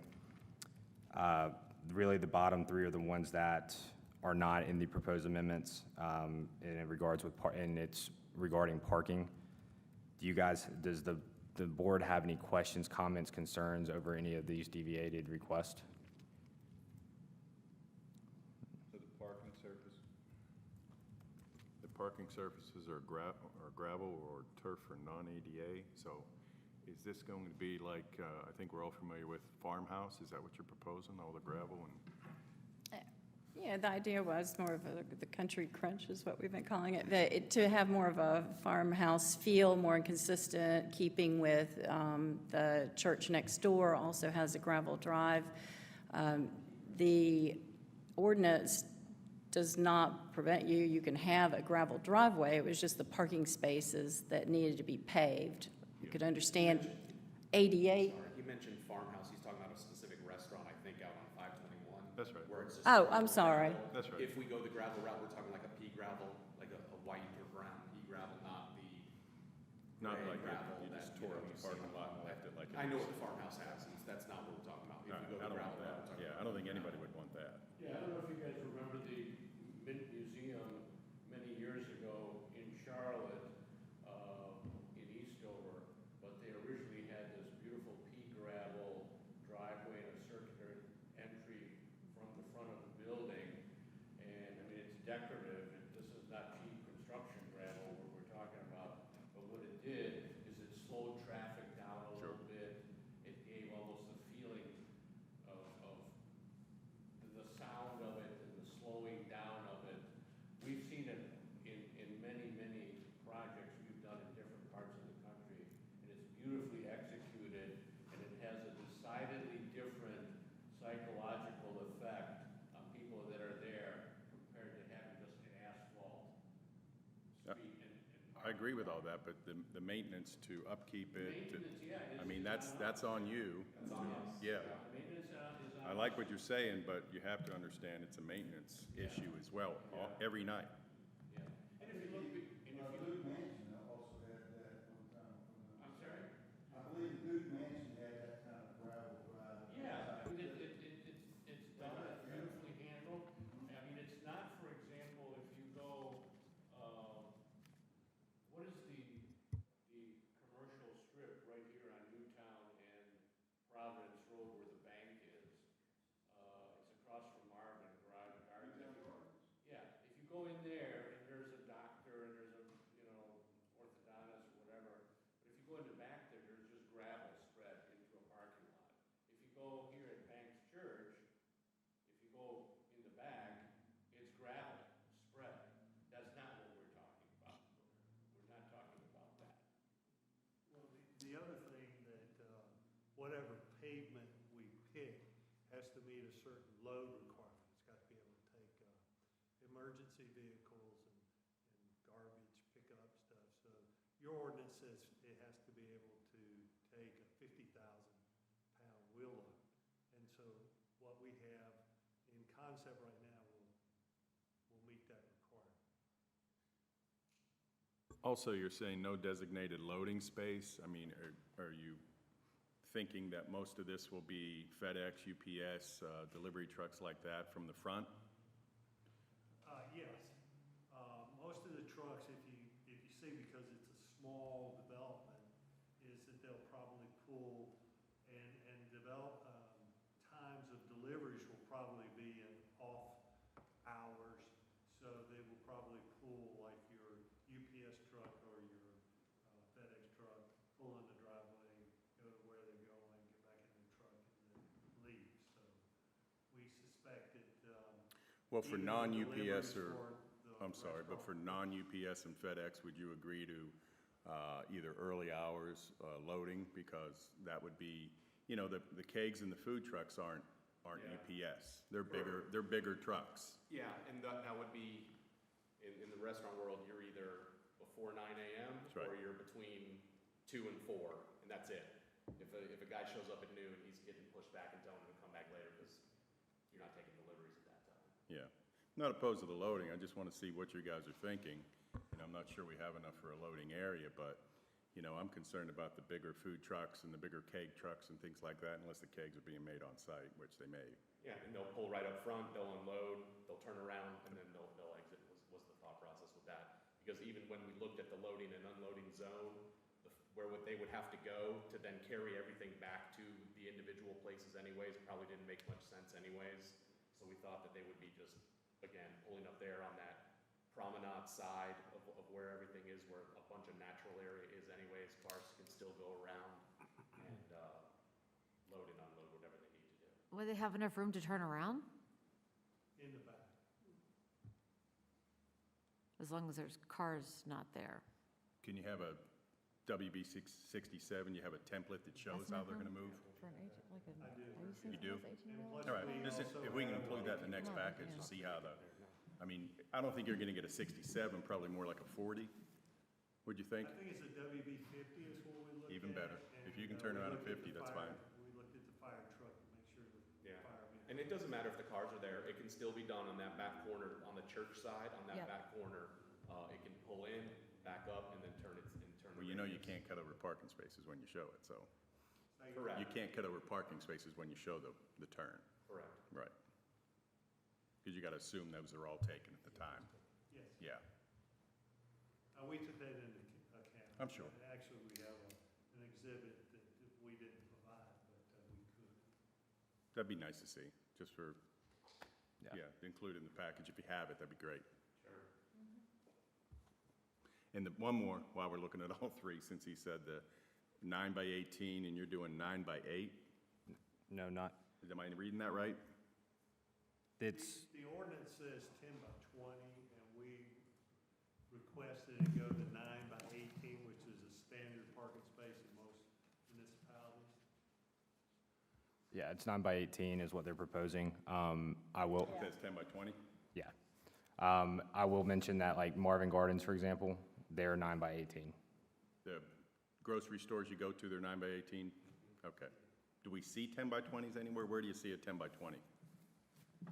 Really, the bottom three are the ones that are not in the proposed amendments, and in regards with, and it's regarding parking. Does the board have any questions, comments, concerns over any of these deviated requests? So the parking surfaces are gravel or turf or non-ADA, so is this going to be like, I think we're all familiar with farmhouse, is that what you're proposing, all the gravel and? Yeah, the idea was more of the country crunch is what we've been calling it, to have more of a farmhouse feel, more consistent, keeping with the church next door also has a gravel drive. The ordinance does not prevent you can have a gravel driveway. It was just the parking spaces that needed to be paved. You could understand ADA. Sorry, he mentioned farmhouse, he's talking about a specific restaurant, I think, out on 521. That's right. Where it's just Oh, I'm sorry. That's right. If we go the gravel route, we're talking like a pea gravel, like a white or brown pea gravel, not the Not gray like gravel you just that, tore up you the see parking on lot and the- left it like it I know is. what the farmhouse has, and that's not what we're talking about. If All we right, go I the don't want gravel route, that. we're talking Yeah, about. I don't think anybody would want that. Yeah, I don't know if you guys remember the Mint Museum many years ago in Charlotte, in Eastover, but they originally had this beautiful pea gravel driveway and a circular entry from the front of the building. And, I mean, it's decorative, this is not cheap construction gravel we're talking about, but what it did is it slowed traffic down a little bit. It gave almost the feeling of the sound of it and the slowing down of it. We've seen it in many, many projects we've done in different parts of the country, and it's beautifully executed, and it has a decidedly different psychological effect on people that are there compared to having just an asphalt street and I agree with all that, but the maintenance to upkeep it, maintenance, yeah. I mean, that's on you. That's on us. Yeah. Maintenance is I like what you're saying, but you have to understand it's a maintenance issue as well, every night. Yeah. And if you look, Duke Mansion also had that one time. I'm sorry? I believe Duke Mansion had that kind of gravel drive. Yeah, I mean, it's done, it's beautifully handled. I mean, it's not, for example, if you go, what is the commercial strip right here on Newtown and Providence Road where the bank is? It's across from Marvin Gardens. Yeah, if you go in there and there's a doctor and there's a, orthodontist or whatever, but if you go in the back there, there's just gravel spread into a parking lot. If you go here at Banks Church, if you go in the back, it's gravel spread. That's not what we're talking about. We're not talking about that. Well, the other thing that, whatever pavement we pick has to meet a certain load requirement. It's got to be able to take, emergency vehicles and garbage pickup stuff. So your ordinance says it has to be able to take a 50,000-pound wheel load. And so what we have in concept right now will meet that requirement. Also, you're saying no designated loading space. I mean, are you thinking that most of this will be FedEx, UPS, delivery trucks like that from the front? Yes. Most of the trucks, if you see, because it's a small development, is that they'll probably pull and develop, times of deliveries will probably be in off hours. So they will probably pull like your UPS truck or your FedEx truck, pull in the driveway, go to where they're going, get back in their truck and then leave. So we suspect that, Well, for even the non-UPS deliveries or, for the I'm sorry, but for non-UPS and FedEx, would you agree to either early hours loading? Because that would be, the kegs and the food trucks aren't aren't Yeah. UPS. They're bigger trucks. Yeah, and that would be, in the restaurant world, you're either before 9 AM That's right. or you're between 2 and 4, and that's it. If a guy shows up at noon, he's getting pushed back and telling him to come back later because you're not taking deliveries at that time. Yeah. Not opposed to the loading, I just want to see what you guys are thinking. And I'm not sure we have enough for a loading area, but, you know, I'm concerned about the bigger food trucks and the bigger keg trucks and things like that, unless the kegs are being made on site, which they may. Yeah, and they'll pull right up front, they'll unload, they'll turn around, and then they'll exit, was the thought process with that. Because even when we looked at the loading and unloading zone, where they would have to go to then carry everything back to the individual places anyways, probably didn't make much sense anyways. So we thought that they would be just, again, pulling up there on that promenade side of where everything is, where a bunch of natural area is anyways. Cars can still go around and load and unload whatever they need to do. Will they have enough room to turn around? In the back. As long as there's cars not there. Can you have a WB 67, you have a template that shows how they're going to move? For an agent, like a, I do. You do? And plus, All right, we just also if we can have include that in the next No, package yeah. to see how I mean, I don't think you're going to get a 67, probably more like a 40. What'd you think? I think it's a WB 50 is what we looked at. Even better. If you can and, turn we around a looked at 50, the that's fire- fine. We looked at the fire truck to make sure that Yeah. the firemen. And it doesn't matter if the cars are there, it can still be done on that back corner, on the church side, on that Yep. back corner. It can pull in, back up, and then turn it, and turn. Well, you know you can't cut over parking spaces when you show it, so. Correct. You can't cut over parking spaces when you show the turn. Correct. Right. Because you got to assume those are all taken at the time. Yes. Yeah. We took that into account. I'm sure. And actually, we have an exhibit that we didn't provide, but we could. That'd be nice to see, just for, Yeah. include it in the package. If you have it, that'd be great. Sure. And one more, while we're looking at all three, since he said the 9 by 18 and you're doing 9 by 8. No, not, Am I reading that right? it's, The ordinance says 10 by 20, and we requested it go to 9 by 18, which is a standard parking space in most municipalities. yeah, it's 9 by 18 is what they're proposing. I will, It says 10 by 20? yeah. I will mention that like Marvin Gardens, for example, they're 9 by 18. The grocery stores you go to, they're 9 by 18? Okay. Do we see 10 by 20s anywhere? Where do you see a 10 by 20?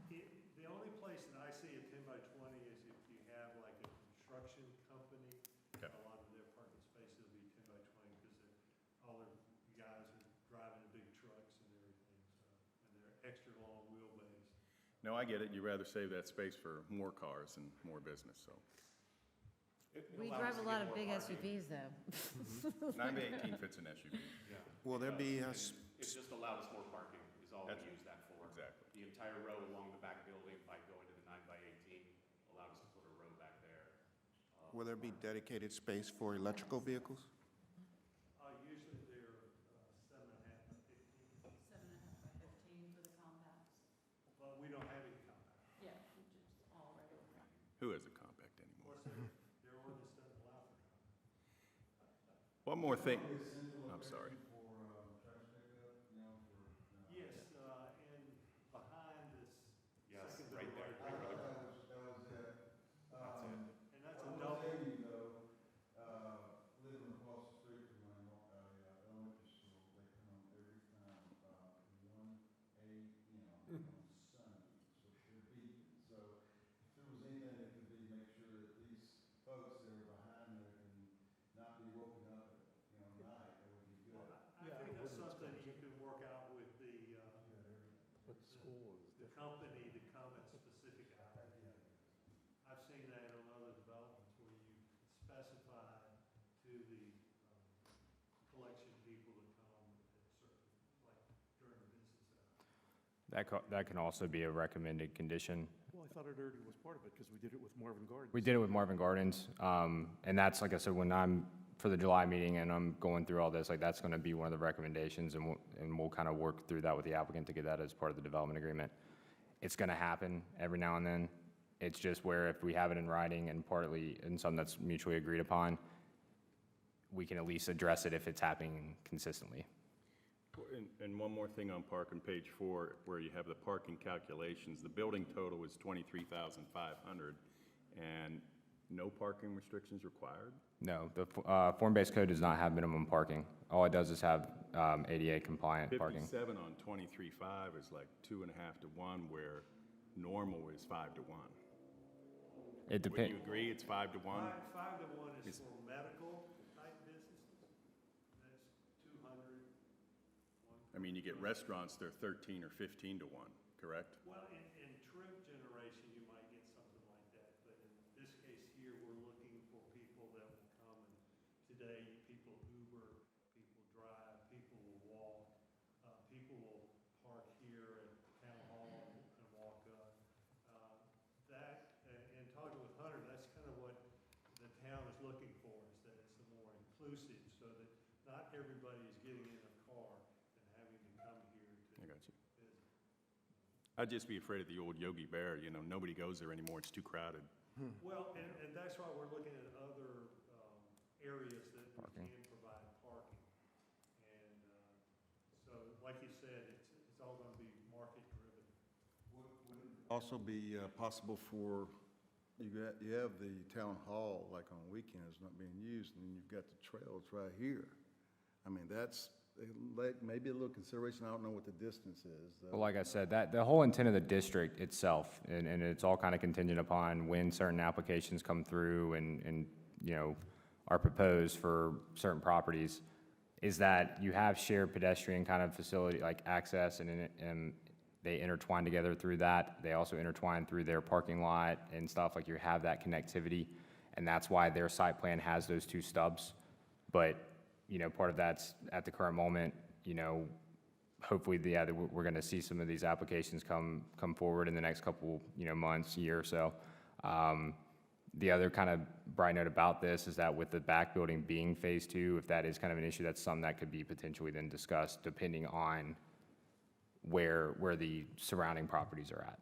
The only place that I see a 10 by 20 is if you have like a construction company. Okay. A lot of their parking spaces will be 10 by 20 because all their guys are driving the big trucks and everything, so, and they're extra long wheelbase. No, I get it. You'd rather save that space for more cars and more business, so. It We allows drive us a to lot get of more big parking. SUVs though. 9 by 18 fits an SUV. Yeah. Will there be a, It just allowed us more parking, is all we That's- use that for. Exactly. The entire row along the back building by going to the 9 by 18 allowed us to put a row back there. will there be dedicated space for electrical vehicles? Usually they're 7.5 by 15, 7.5 by 15 for the compacts. but we don't have any compact. Yeah, just all regular. Who has a compact anymore? Of course, their ordinance doesn't allow for compact. One more thing. I'm sorry. Yes, and behind this Yes, second right building. there, right where the- That's it. And that's a double. Living across the street from my elementary school, they come on every time about 1 a.m. on Sunday, so should be. So if there was anything that could be, make sure that these folks that are behind there can not be woken up at, night, that would be good. I think that's something you can work out with the company to come at specific hours. I've seen that on other developments where you specify to the collection people to come at certain, like during business hours. That can also be a recommended condition. Well, I thought it already was part of it because we did it with Marvin Gardens. We did it with Marvin Gardens, and that's, like I said, when I'm, for the July meeting and I'm going through all this, like, that's gonna be one of the recommendations, and we'll kind of work through that with the applicant to get that as part of the development agreement. It's gonna happen every now and then. It's just where if we have it in writing and partly in something that's mutually agreed upon, we can at least address it if it's happening consistently. And one more thing on parking, page 4, where you have the parking calculations, the building total is 23,500, and no parking restrictions required? No, the form-based code does not have minimum parking. All it does is have ADA compliant parking. 57 on 23.5 is like 2.5 to 1, where normal is 5 to 1. It Would depends. you agree it's 5 to 1? 5 to 1 is for medical type businesses. That's 200. I mean, you get restaurants, they're 13 or 15 to 1, correct? Well, in trip generation, you might get something like that, but in this case here, we're looking for people that will come, and today, people Uber, people drive, people will walk, people will park here at Town Hall and walk up. And talking with Hunter, that's kind of what the town is looking for, is that it's a more inclusive, so that not everybody is getting in a car and having to come here to I got you. visit. I'd just be afraid of the old Yogi Bear, you know, nobody goes there anymore, it's too crowded. Well, and that's why we're looking at other areas that we Parking. can provide parking. And so, like you said, it's all going to be market-driven. Also be possible for, you have the town hall, like on weekends, not being used, and then you've got the trails right here. I mean, that's, maybe a little consideration, I don't know what the distance is. Well, like I said, that, the whole intent of the district itself, and it's all kind of contingent upon when certain applications come through and, you know, are proposed for certain properties, is that you have shared pedestrian kind of facility, like access, and they intertwine together through that. They also intertwine through their parking lot and stuff, like you have that connectivity, and that's why their site plan has those two stubs. But, you know, part of that's, at the current moment, you know, hopefully, we're gonna see some of these applications come forward in the next couple, you know, months, year or so. The other kind of bright note about this is that with the back building being Phase 2, if that is kind of an issue, that's something that could be potentially then discussed, depending on where the surrounding properties are at.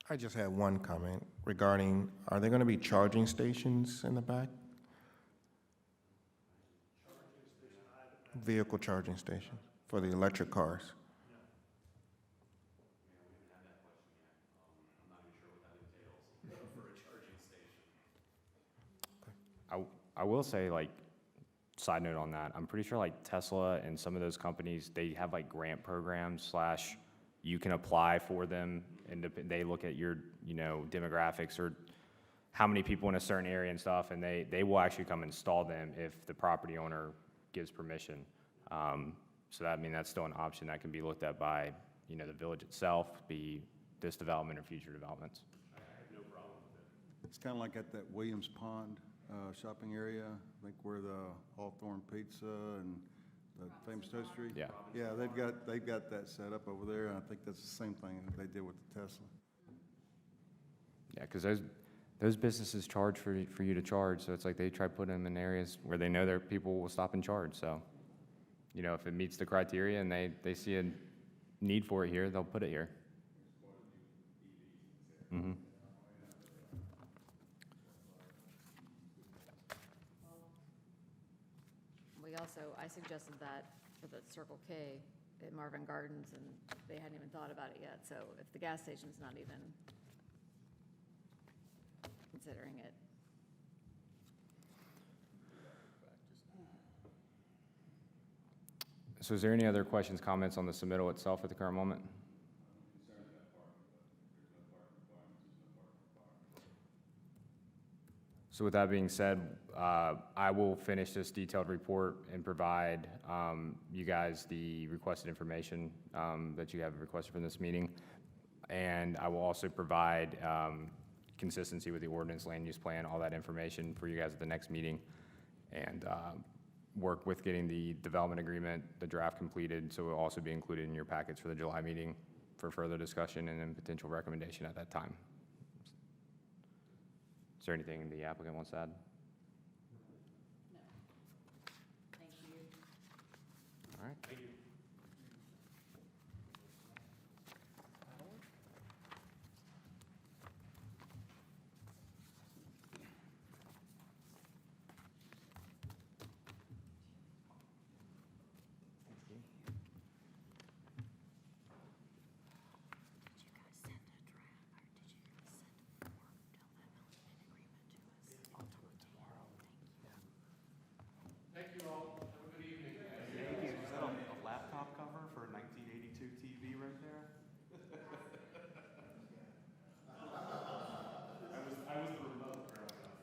I just had one comment regarding, are there going to be charging stations in the back? Vehicle charging stations for the electric cars? I will say, like, side note on that, I'm pretty sure like Tesla and some of those companies, they have like grant programs / you can apply for them, and they look at your, you know, demographics or how many people in a certain area and stuff, and they will actually come install them if the property owner gives permission. So that, I mean, that's still an option that can be looked at by, you know, the village itself, be this development or future developments. It's kind of like at that Williams Pond shopping area, I think where the Hawthorne Pizza and the famous toastery. Yeah. Yeah, they've got that set up over there, and I think that's the same thing that they did with the Tesla. Yeah, because those businesses charge for you to charge, so it's like they try putting them in areas where they know their people will stop and charge, so, you know, if it meets the criteria and they see a need for it here, they'll put it here. Mm-hmm. I suggested that for the Circle K at Marvin Gardens, and they hadn't even thought about it yet, so if the gas station's not even considering it. So is there any other questions, comments on the submittal itself at the current moment? So with that being said, I will finish this detailed report and provide you guys the requested information that you have requested from this meeting. And I will also provide consistency with the ordinance, land use plan, all that information for you guys at the next meeting. And work with getting the development agreement, the draft completed, so it will also be included in your packets for the July meeting for further discussion and then potential recommendation at that time. Is there anything the applicant wants to add? No. Thank you. All right. Thank you. Thank you all. Have a good evening. Thank you. Is that a laptop cover for a 1982 TV right there? I was the remote growing up.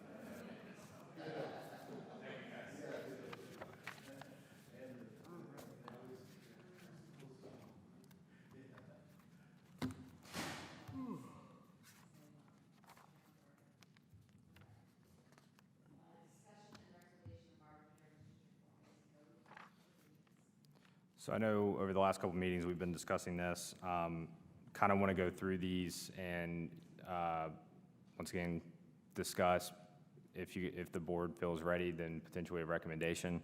So I know over the last couple of meetings, we've been discussing this. Kind of want to go through these and, once again, discuss if the board feels ready, then potentially a recommendation.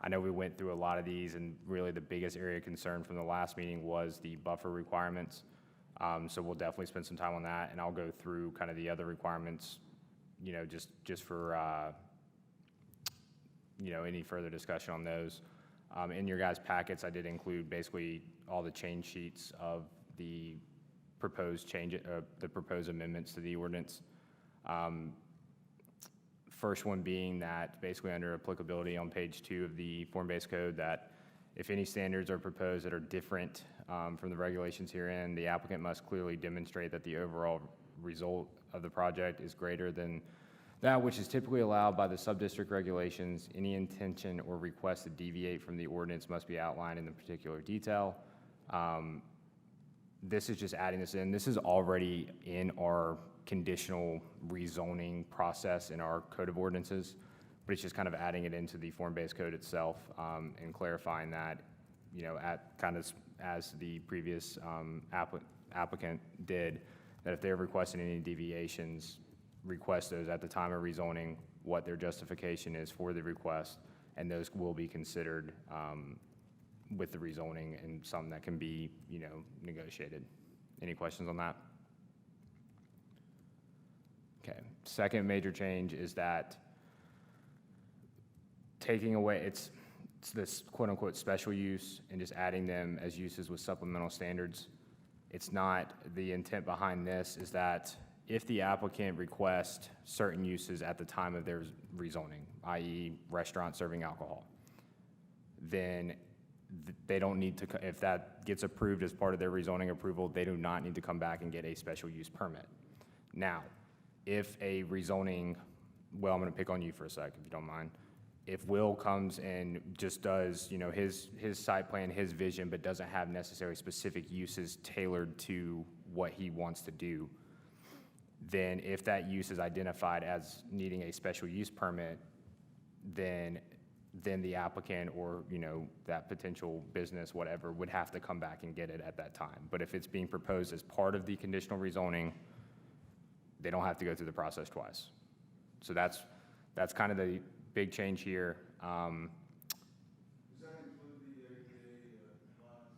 I know we went through a lot of these, and really the biggest area of concern from the last meeting was the buffer requirements. So we'll definitely spend some time on that, and I'll go through kind of the other requirements, just for, any further discussion on those. In your guys' packets, I did include basically all the change sheets of the proposed the proposed amendments to the ordinance. First one being that basically under applicability on page 2 of the form-based code, that if any standards are proposed that are different from the regulations herein, the applicant must clearly demonstrate that the overall result of the project is greater than that which is typically allowed by the subdistrict regulations. Any intention or request to deviate from the ordinance must be outlined in the particular detail. This is just adding this in. This is already in our conditional rezoning process in our code of ordinances, but it's just kind of adding it into the form-based code itself, and clarifying that, at kind of as the previous applicant did, that if they're requesting any deviations, request those at the time of rezoning, what their justification is for the request, and those will be considered with the rezoning, and some that can be, negotiated. Any questions on that? Okay. Second major change is that taking away, it's this quote-unquote special use and just adding them as uses with supplemental standards. It's not, the intent behind this is that if the applicant requests certain uses at the time of their rezoning, i.e. restaurant serving alcohol, then they don't need to, if that gets approved as part of their rezoning approval, they do not need to come back and get a special use permit. Now, if a rezoning, well, I'm gonna pick on you for a sec, if you don't mind. If Will comes and just does, his site plan, his vision, but doesn't have necessarily specific uses tailored to what he wants to do, then if that use is identified as needing a special use permit, then the applicant or, that potential business, whatever, would have to come back and get it at that time. But if it's being proposed as part of the conditional rezoning, they don't have to go through the process twice. So that's kind of the big change here. Does that include the ADA compliance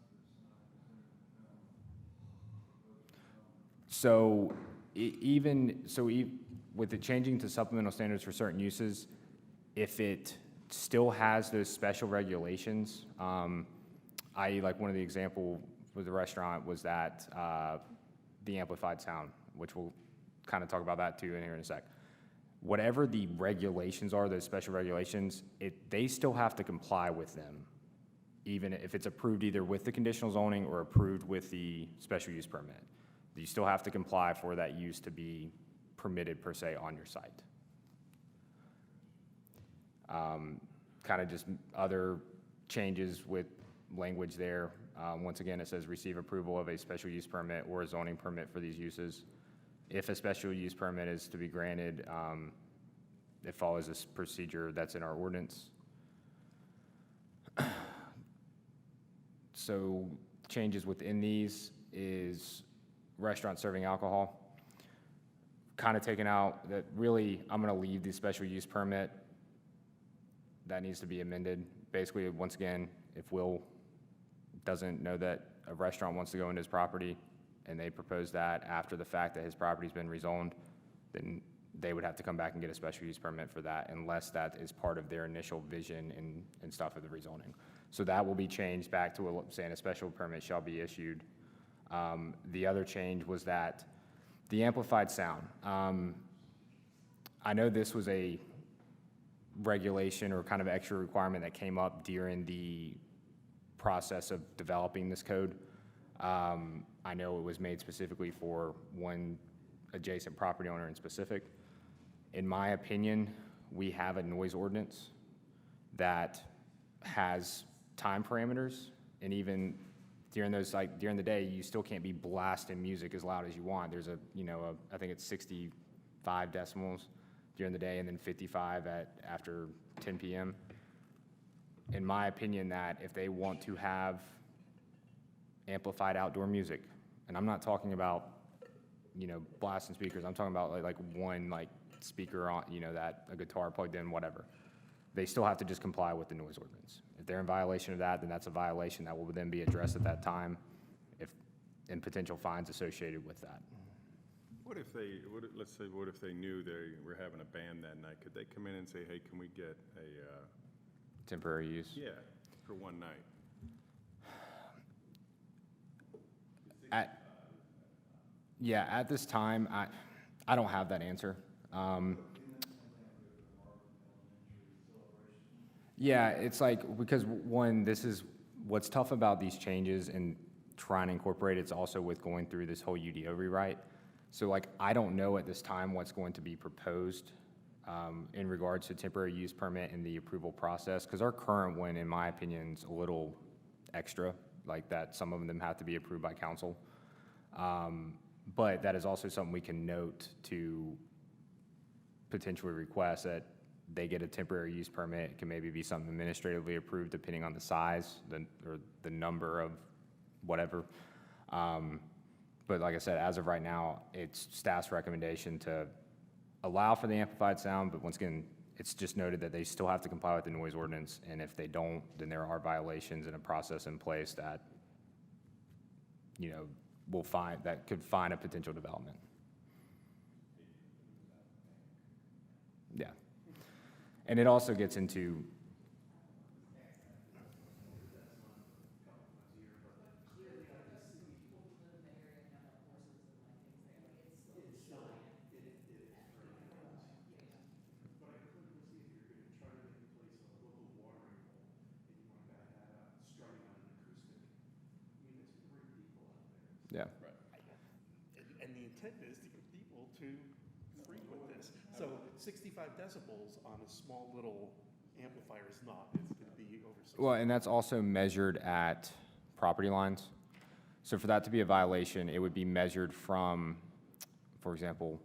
that's not? With it changing to supplemental standards for certain uses, if it still has those special regulations, i.e. like one of the example with the restaurant was that the amplified sound, which we'll kind of talk about that too in here in a sec. Whatever the regulations are, those special regulations, they still have to comply with them, even if it's approved either with the conditional zoning or approved with the special use permit. You still have to comply for that use to be permitted per se on your site. Kind of just other changes with language there. Once again, it says receive approval of a special use permit or a zoning permit for these uses. If a special use permit is to be granted, it follows this procedure that's in our ordinance. So changes within these is restaurant serving alcohol. Kind of taken out that really, I'm going to leave the special use permit. That needs to be amended. Basically, once again, if Will doesn't know that a restaurant wants to go into his property and they propose that after the fact that his property's been rezoned, then they would have to come back and get a special use permit for that unless that is part of their initial vision and stuff of the rezoning. So that will be changed back to saying a special permit shall be issued. The other change was that the amplified sound. I know this was regulation or kind of extra requirement that came up during the process of developing this code. I know it was made specifically for one adjacent property owner in specific. In my opinion, we have a noise ordinance that has time parameters, and even during those, like, during the day, you still can't be blasting music as loud as you want. There's I think it's 65 decibels during the day and then 55 after 10 p.m. In my opinion, that if they want to have amplified outdoor music, and I'm not talking about, blasting speakers, I'm talking about like one speaker on, that a guitar plugged in, whatever. They still have to just comply with the noise ordinance. If they're in violation of that, then that's a violation that will then be addressed at that time, and potential fines associated with that. What if they knew they were having a band that night? Could they come in and say, hey, can we get a, Temporary use? yeah, for one night? At this time, I don't have that answer. Yeah, it's like, because one, this is, what's tough about these changes and trying to incorporate it's also with going through this whole UDO rewrite. So like, I don't know at this time what's going to be proposed in regards to temporary use permit and the approval process, because our current one, in my opinion, is a little extra, like that some of them have to be approved by council. But that is also something we can note to potentially request that they get a temporary use permit. It can maybe be something administratively approved depending on the size or the number of whatever. But like I said, as of right now, it's staff's recommendation to allow for the amplified sound, but once again, it's just noted that they still have to comply with the noise ordinance, and if they don't, then there are violations and a process in place that, that could find a potential development. Yeah. And it also gets into, yeah. And the intent is to get people to frequent this. So 65 decibels on a small little amplifier is not, it's going to be over 60. Well, and that's also measured at property lines. So for that to be a violation, it would be measured from, for example,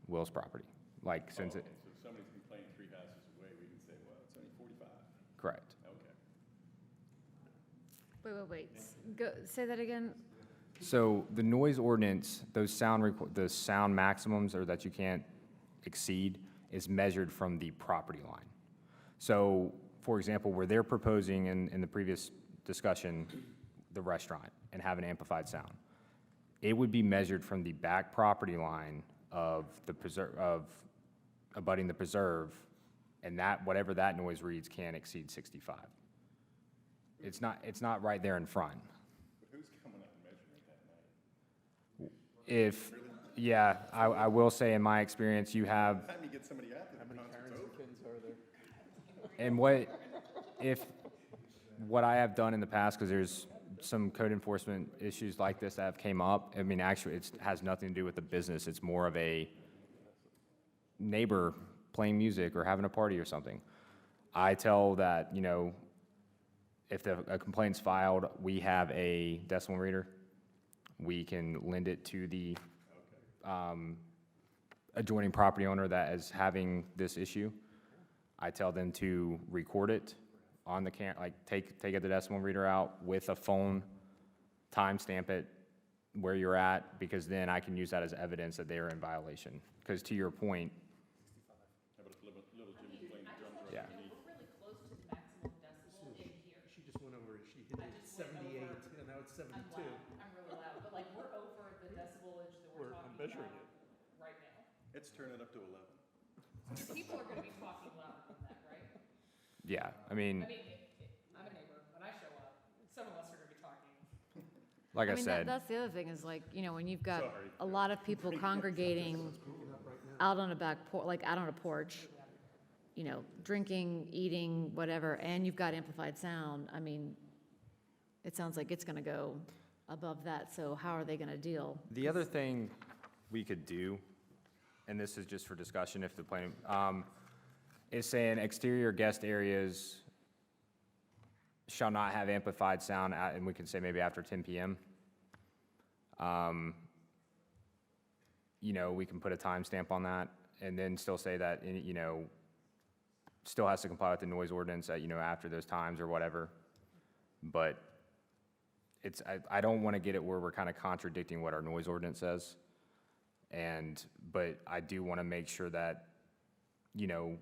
Will's property. Like, since it, So if somebody's been playing 3 houses away, we can say, well, it's only 45. correct. Okay. Wait. Say that again? So the noise ordinance, the sound maximums or that you can't exceed is measured from the property line. So, for example, where they're proposing in the previous discussion, the restaurant and have an amplified sound, it would be measured from the back property line of abutting the preserve, and that, whatever that noise reads can't exceed 65. It's not right there in front. But who's coming up and measuring it that night? I will say in my experience, you have, Time you get somebody out there, How many parents and kids are there? and what I have done in the past, because there's some code enforcement issues like this that have came up. I mean, actually, it has nothing to do with the business. It's more of a neighbor playing music or having a party or something. I tell that, if a complaint's filed, we have a decimal reader. We can lend it to the adjoining property owner that is having this issue. I tell them to record it on the take the decimal reader out with a phone, timestamp it where you're at, because then I can use that as evidence that they are in violation. Because to your point, How about if little Jimmy's playing the drums yeah. right underneath? We're really close to the maximum decibel in here. She just went over, she hit I it just went 78, over. and now it's I'm 72. loud, I'm really loud, but like, we're over the decibelage that we're I'm talking measuring about it. right now. It's turning up to 11. People are gonna be talking louder than that, right? Yeah, I mean, I'm a neighbor, when I show up, some of us are gonna be talking. like I mean, said, that's the other thing is like, when you've got Sorry. a lot of people congregating out on a back porch, like out on a porch, you know, drinking, eating, whatever, and you've got amplified sound, I mean, it sounds like it's gonna go above that, so how are they gonna deal? The other thing we could do, and this is just for discussion if the planning, is saying exterior guest areas shall not have amplified sound, and we can say maybe after 10 PM. You know, we can put a timestamp on that, and then still say that, you know, still has to comply with the noise ordinance at, you know, after those times or whatever. But it's, I don't want to get it where we're kind of contradicting what our noise ordinance says. But I do want to make sure that, you know,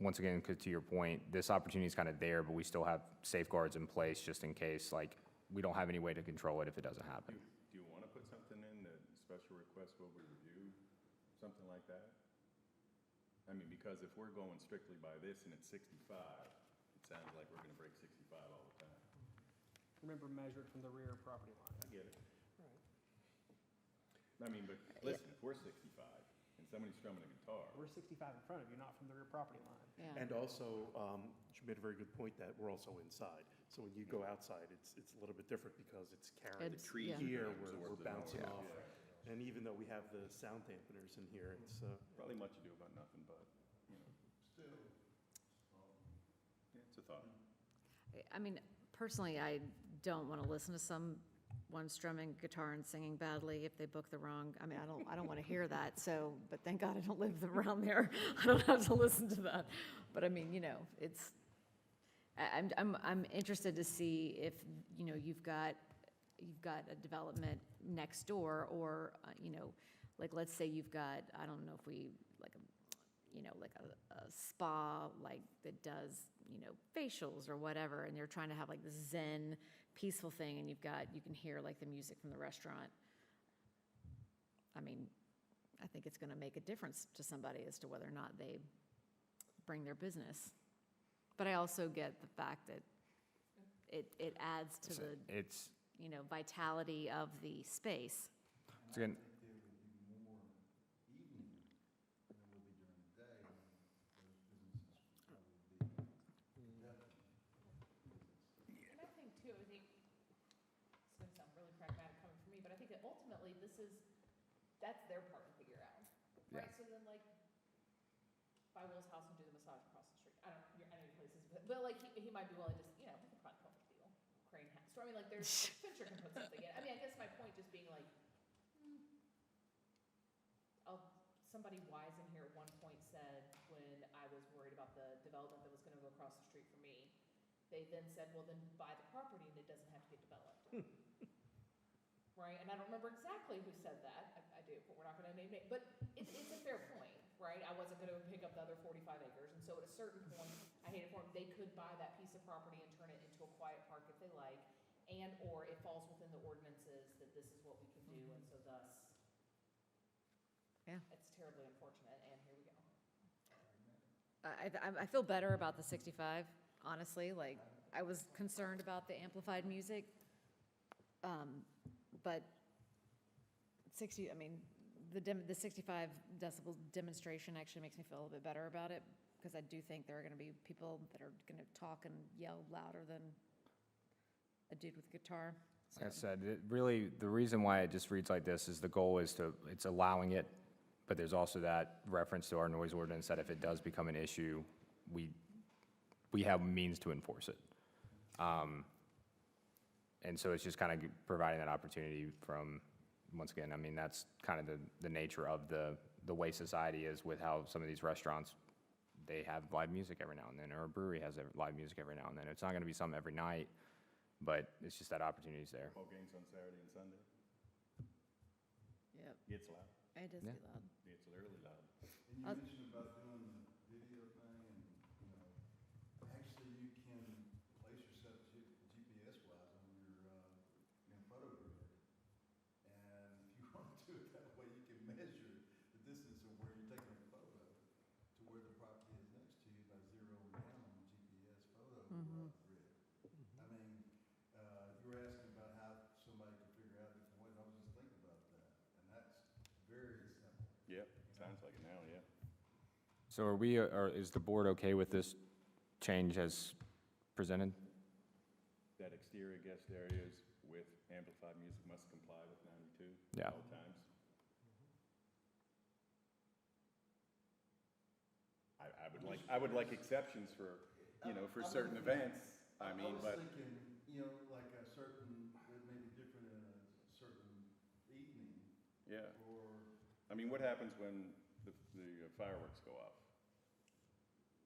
once again, 'cause to your point, this opportunity is kind of there, but we still have safeguards in place just in case, like, we don't have any way to control it if it doesn't happen. Do you want to put something in that special request will be reviewed, something like that? I mean, because if we're going strictly by this and it's 65, it sounds like we're going to break 65 all the time. Remember, measured from the rear property line. I get it. I mean, but listen, if we're 65 and somebody's strumming a guitar, We're 65 in front of you, not from the rear property line. Yeah. And also, you made a very good point that we're also inside. So when you go outside, it's a little bit different because it's carrying It's- the tree yeah. here, Absorb we're the bouncing noise, off. yeah. And even though we have the sound dampeners in here, it's, probably much ado about nothing, but, you know, yeah, it's a thought. I mean, personally, I don't want to listen to someone strumming guitar and singing badly if they book the wrong, I mean, I don't want to hear that, so, but thank God I don't live around there. I don't have to listen to that. But I mean, you know, it's, I'm interested to see if, you know, you've got a development next door, or, you know, like, let's say you've got, I don't know if we, like, you know, like a spa, like, that does, you know, facials or whatever, and you're trying to have like this zen, peaceful thing, and you can hear like the music from the restaurant. I mean, I think it's gonna make a difference to somebody as to whether or not they bring their business. But I also get the fact that it adds to the, It's, you know, vitality of the space. it's again, There will be more evening than there will be during the day, and those businesses will probably be definitely business. And I think too, I think, it's gonna sound really pragmatic coming from me, but I think that ultimately that's their part to figure out. Right, so then like, buy Will's house and do the massage across the street. I know your places, but like, he might be willing to, you know, think about the deal. Crane house, so I mean, like, there's, Fincher can put something in. I mean, I guess my point just being like, somebody wise in here at one point said, when I was worried about the development that was gonna go across the street from me, they then said, well, then buy the property and it doesn't have to get developed. Right, and I don't remember exactly who said that, I do, but we're not gonna name it, but it's a fair point, right? I wasn't gonna pick up the other 45 acres, and so at a certain point, I hate it for them, they could buy that piece of property and turn it into a quiet park if they like, and/or it falls within the ordinances that this is what we can do, and so thus, Yeah. it's terribly unfortunate, and here we go. I feel better about the 65, honestly, like, I was concerned about the amplified music. But 60, I mean, the 65 decibel demonstration actually makes me feel a little bit better about it, because I do think there are gonna be people that are gonna talk and yell louder than a dude with a guitar. like I said, really, the reason why it just reads like this is the goal is it's allowing it, but there's also that reference to our noise ordinance that if it does become an issue, we have means to enforce it. And so it's just kind of providing that opportunity from, once again, I mean, that's kind of the nature of the way society is with how some of these restaurants, they have live music every now and then, or a brewery has live music every now and then. It's not going to be something every night, but it's just that opportunity's there. Ball games on Saturday and Sunday, Yep, gets loud, it does Yeah. get loud. gets literally loud. And you mentioned about doing the video thing, and, you know, actually you can place yourself GPS wise on your photo grid. And if you want to do it that way, you can measure the distance of where you're taking a photo to where the property is next to you by zeroing down on the GPS photo grid. I mean, you were asking about how somebody could figure out different ways. I was just thinking about that, and that's very simple. Yep, sounds like it now, yeah. So are we, or is the board okay with this change as presented? That exterior guest areas with amplified music must comply with 92 Yeah. at all times? I would like exceptions for, for certain events, I mean, but. I was thinking, like a certain, it may be different in a certain evening, Yeah, or, I mean, what happens when the fireworks go off?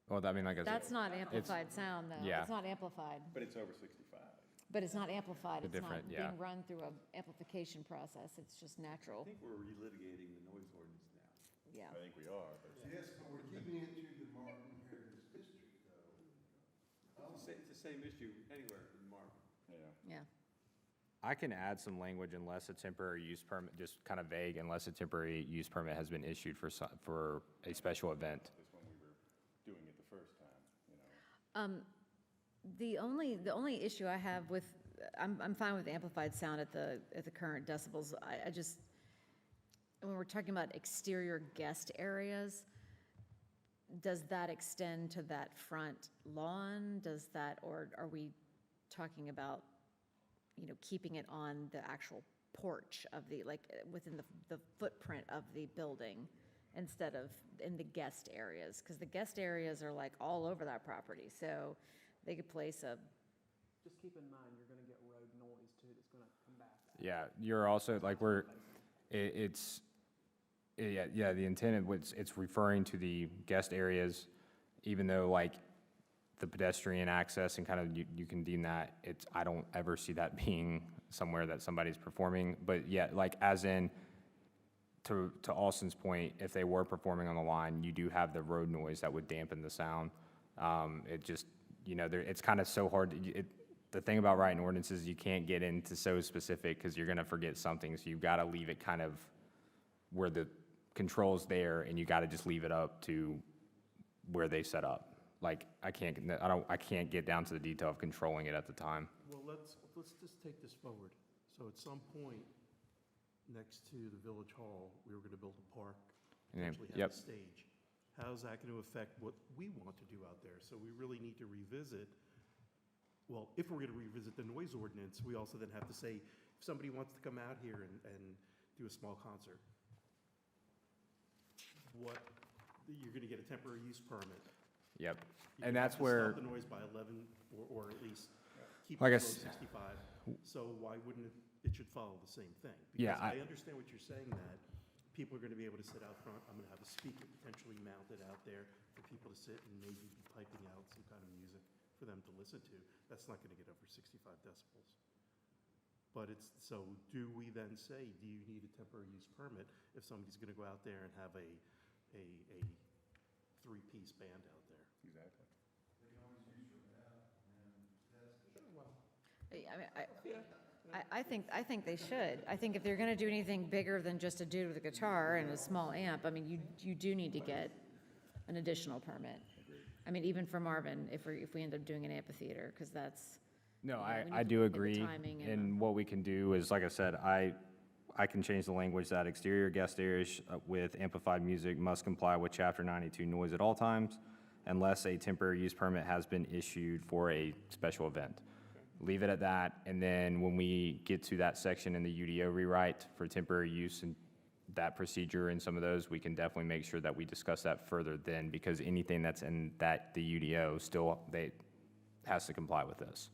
Well, I mean, like I said. That's not amplified sound, though. Yeah. It's not amplified, But it's over 65. but it's not amplified. The It's not different, yeah. being run through a amplification process. It's just natural. I think we're relitigating the noise ordinance now. Yeah. I think we are, but. Yes, but we're keeping it to the Martin Heritage District, though. It's the same issue anywhere in Martin. Yeah. Yeah. I can add some language unless a temporary use permit, just kind of vague, unless a temporary use permit has been issued for a special event. That's when we were doing it the first time, The only issue I have with, I'm fine with amplified sound at the current decibels. I just, when we're talking about exterior guest areas, does that extend to that front lawn? Does that, or are we talking about, keeping it on the actual porch of the, like, within the footprint of the building instead of in the guest areas? Because the guest areas are like all over that property, so they could place a, Just keep in mind, you're gonna get road noise too, that's gonna combat that. Yeah, you're also, like, the intent, it's referring to the guest areas, even though, like, the pedestrian access and kind of, you can deem that, I don't ever see that being somewhere that somebody's performing, but yeah, like, as in, to Austin's point, if they were performing on the line, you do have the road noise that would dampen the sound. It just, it's kind of so hard, the thing about writing ordinances, you can't get into so specific, because you're gonna forget something, so you've gotta leave it kind of where the control's there, and you gotta just leave it up to where they set up. Like, I can't get down to the detail of controlling it at the time. Well, let's just take this forward. So at some point, next to the village hall, we were gonna build a park, And then- potentially yep. have a stage. How's that gonna affect what we want to do out there? So we really need to revisit, well, if we're gonna revisit the noise ordinance, we also then have to say, if somebody wants to come out here and do a small concert, you're gonna get a temporary use permit. Yep, You and have that's to where, Stop the noise by 11, or at least keep it Like I below s- 65. So why wouldn't it should follow the same thing? Yeah, Because I understand what you're saying, that people are going to be able to sit out front. I'm going to have a speaker potentially mounted out there for people to sit and maybe be piping out some kind of music for them to listen to. That's not going to get over 65 decibels. But so do we then say, do you need a temporary use permit if somebody's going to go out there and have a three-piece band out there? Exactly. I think they should. I think if they're gonna do anything bigger than just a dude with a guitar and a small amp, I mean, you do need to get an additional permit. I mean, even for Marvin, if we end up doing an amphitheater, because that's, no, we I need to do look at the agree. timing and- And what we can do is, like I said, I can change the language that exterior guest areas with amplified music must comply with Chapter 92 noise at all times, unless a temporary use permit has been issued for a special event. Leave it at that, and then when we get to that section in the UDO rewrite for temporary use and that procedure and some of those, we can definitely make sure that we discuss that further then, because anything that's in the UDO still, has to comply with this.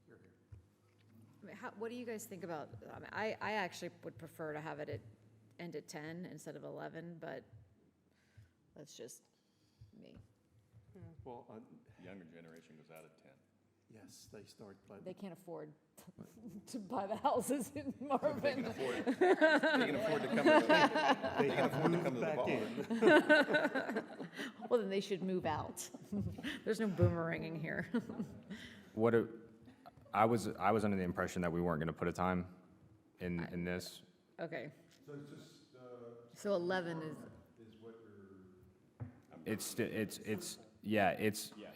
I mean, what do you guys think about, I mean, I actually would prefer to have it end at 10 instead of 11, but that's just me. Well, Younger generation goes out at 10. yes, they start, but They can't afford to buy the houses in Marvin. They can afford to come to they have moved back in. Well, then they should move out. There's no boomeranging here. I was under the impression that we weren't gonna put a time in this. Okay, So it's just, so 11 is, what you're,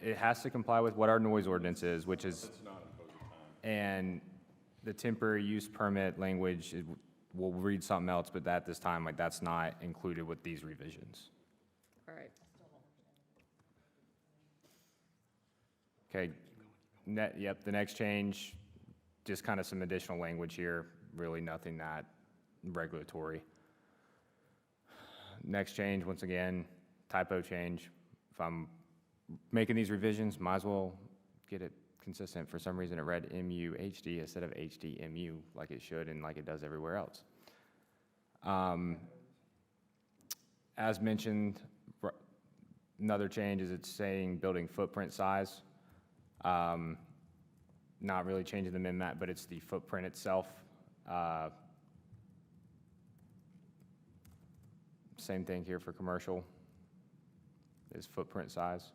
It has to comply with what our noise ordinance is, which is, Let's not impose a time. and the temporary use permit language, we'll read something else, but at this time, like, that's not included with these revisions. all right. Okay, yep, the next change, just kind of some additional language here, really nothing that regulatory. Next change, once again, typo change. If I'm making these revisions, might as well get it consistent. For some reason, it read MUHD instead of HDMU, like it should and like it does everywhere else. As mentioned, another change is it's saying building footprint size. Not really changing the min-map, but it's the footprint itself. Same thing here for commercial, is footprint size.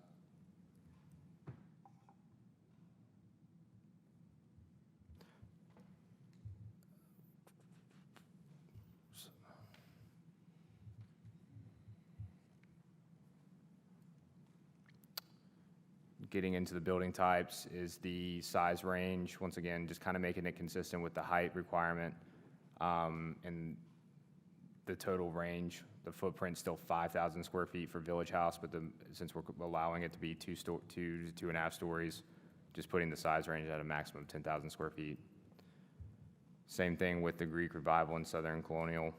Getting into the building types is the size range. Once again, just kind of making it consistent with the height requirement. And the total range, the footprint still 5,000 square feet for Village House, but since we're allowing it to be 2 to 2.5 stories, just putting the size range at a maximum of 10,000 square feet. Same thing with the Greek Revival and Southern Colonial.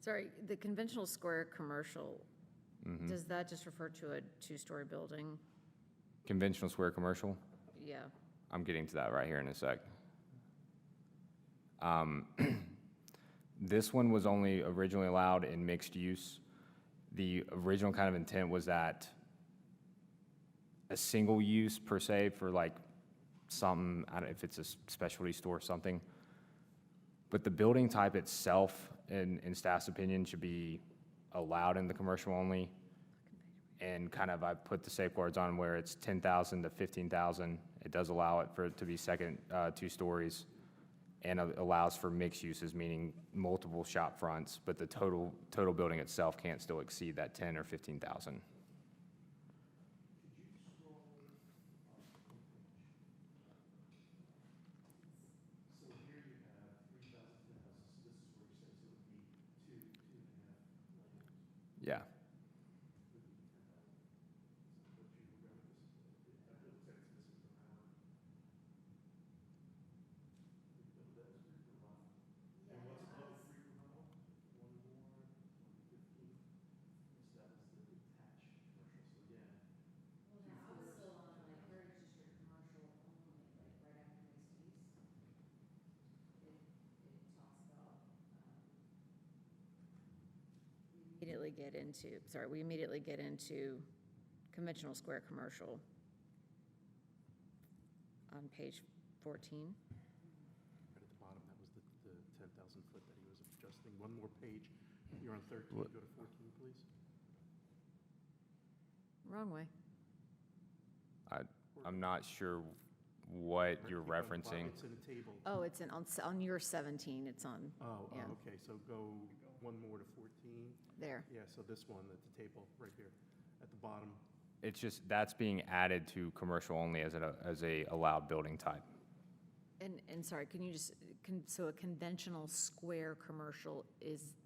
Sorry, the conventional square commercial, does that just refer to a 2-story building? Conventional square commercial? Yeah. I'm getting to that right here in a sec. This one was only originally allowed in mixed use. The original kind of intent was that a single use per se for like something, I don't know if it's a specialty store or something. But the building type itself, in staff's opinion, should be allowed in the commercial only. And kind of I put the safeguards on where it's 10,000 to 15,000. It does allow it for it to be second 2 stories, and allows for mixed uses, meaning multiple shop fronts, but the total building itself can't still exceed that 10 or 15,000. Yeah. We immediately get into conventional square commercial on page 14. Right at the bottom, that was the 10,000 foot that he was adjusting. One more page. You're on 13, go to 14, please. Wrong way. I'm not sure what you're Keep on the bottom. referencing. It's in a table. Oh, it's on your 17, it's on, yeah. Okay, so go one more to 14. There. Yeah, so this one at the table, right here, at the bottom. It's just, that's being added to commercial only as a allowed building type. And sorry, can you just, so a conventional square commercial is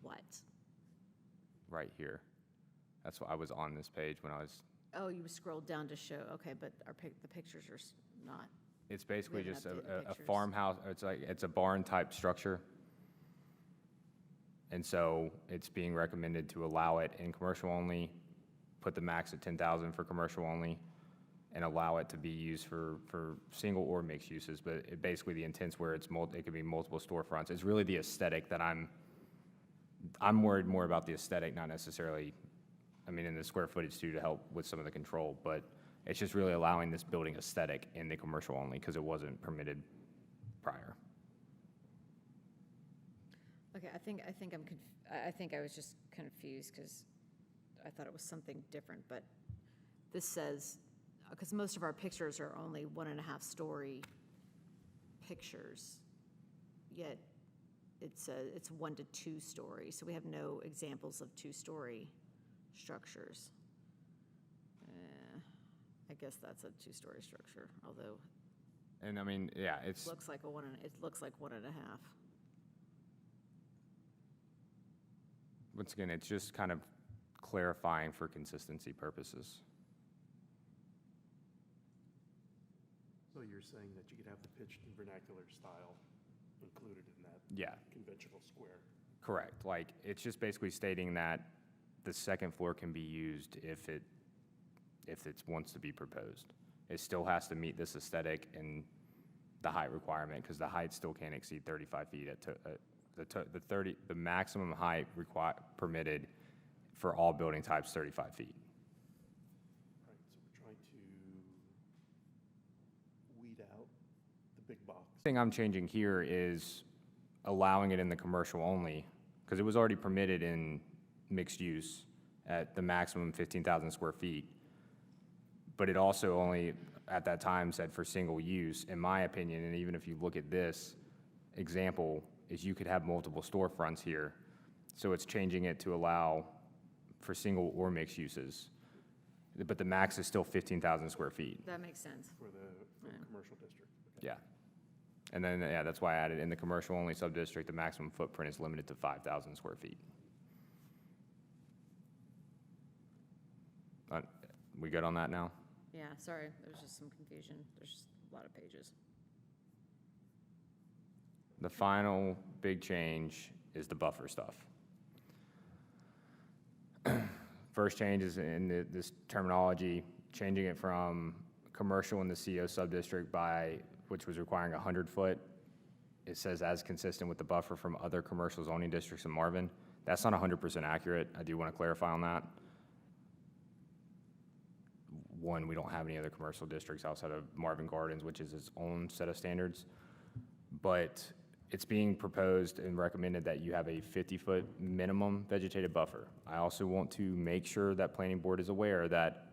what? Right here. That's why I was on this page when I was, Oh, you scrolled down to show, okay, but the pictures are not. it's basically We haven't just updated the a pictures. farmhouse, it's a barn type structure. And so it's being recommended to allow it in commercial only, put the max at 10,000 for commercial only, and allow it to be used for single or mixed uses. But it basically the intent's where it could be multiple storefronts. It's really the aesthetic that I'm worried more about the aesthetic, not necessarily, I mean, in the square footage too to help with some of the control, but it's just really allowing this building aesthetic in the commercial only because it wasn't permitted prior. Okay, I think I was just confused because I thought it was something different, but this says, because most of our pictures are only 1.5-story pictures, yet it's 1 to 2 stories, so we have no examples of 2-story structures. I guess that's a 2-story structure, although. And I mean, yeah, It looks like 1.5. Once again, it's just kind of clarifying for consistency purposes. So you're saying that you could have the pitched and vernacular style included in that Yeah, conventional square? correct. Like, it's just basically stating that the second floor can be used if it wants to be proposed. It still has to meet this aesthetic and the height requirement, because the height still can't exceed 35 feet the maximum height permitted for all building types, 35 feet. Right, so we're trying to weed out the big box. Thing I'm changing here is allowing it in the commercial only, because it was already permitted in mixed use at the maximum 15,000 square feet. But it also only, at that time, said for single use, in my opinion, and even if you look at this example, is you could have multiple storefronts here. So it's changing it to allow for single or mixed uses. But the max is still 15,000 square feet. That makes sense. For the commercial district. Okay. Yeah. And then, yeah, that's why I added in the commercial-only sub-district, the maximum footprint is limited to 5,000 square feet. We good on that now? Yeah, sorry, there's just some confusion. There's just a lot of pages. The final big change is the buffer stuff. First change is in this terminology, changing it from commercial in the CO sub-district which was requiring 100-foot. It says as consistent with the buffer from other commercial zoning districts in Marvin. That's not 100% accurate. I do want to clarify on that. One, we don't have any other commercial districts outside of Marvin Gardens, which is its own set of standards. But it's being proposed and recommended that you have a 50-foot minimum vegetative buffer. I also want to make sure that planning board is aware that,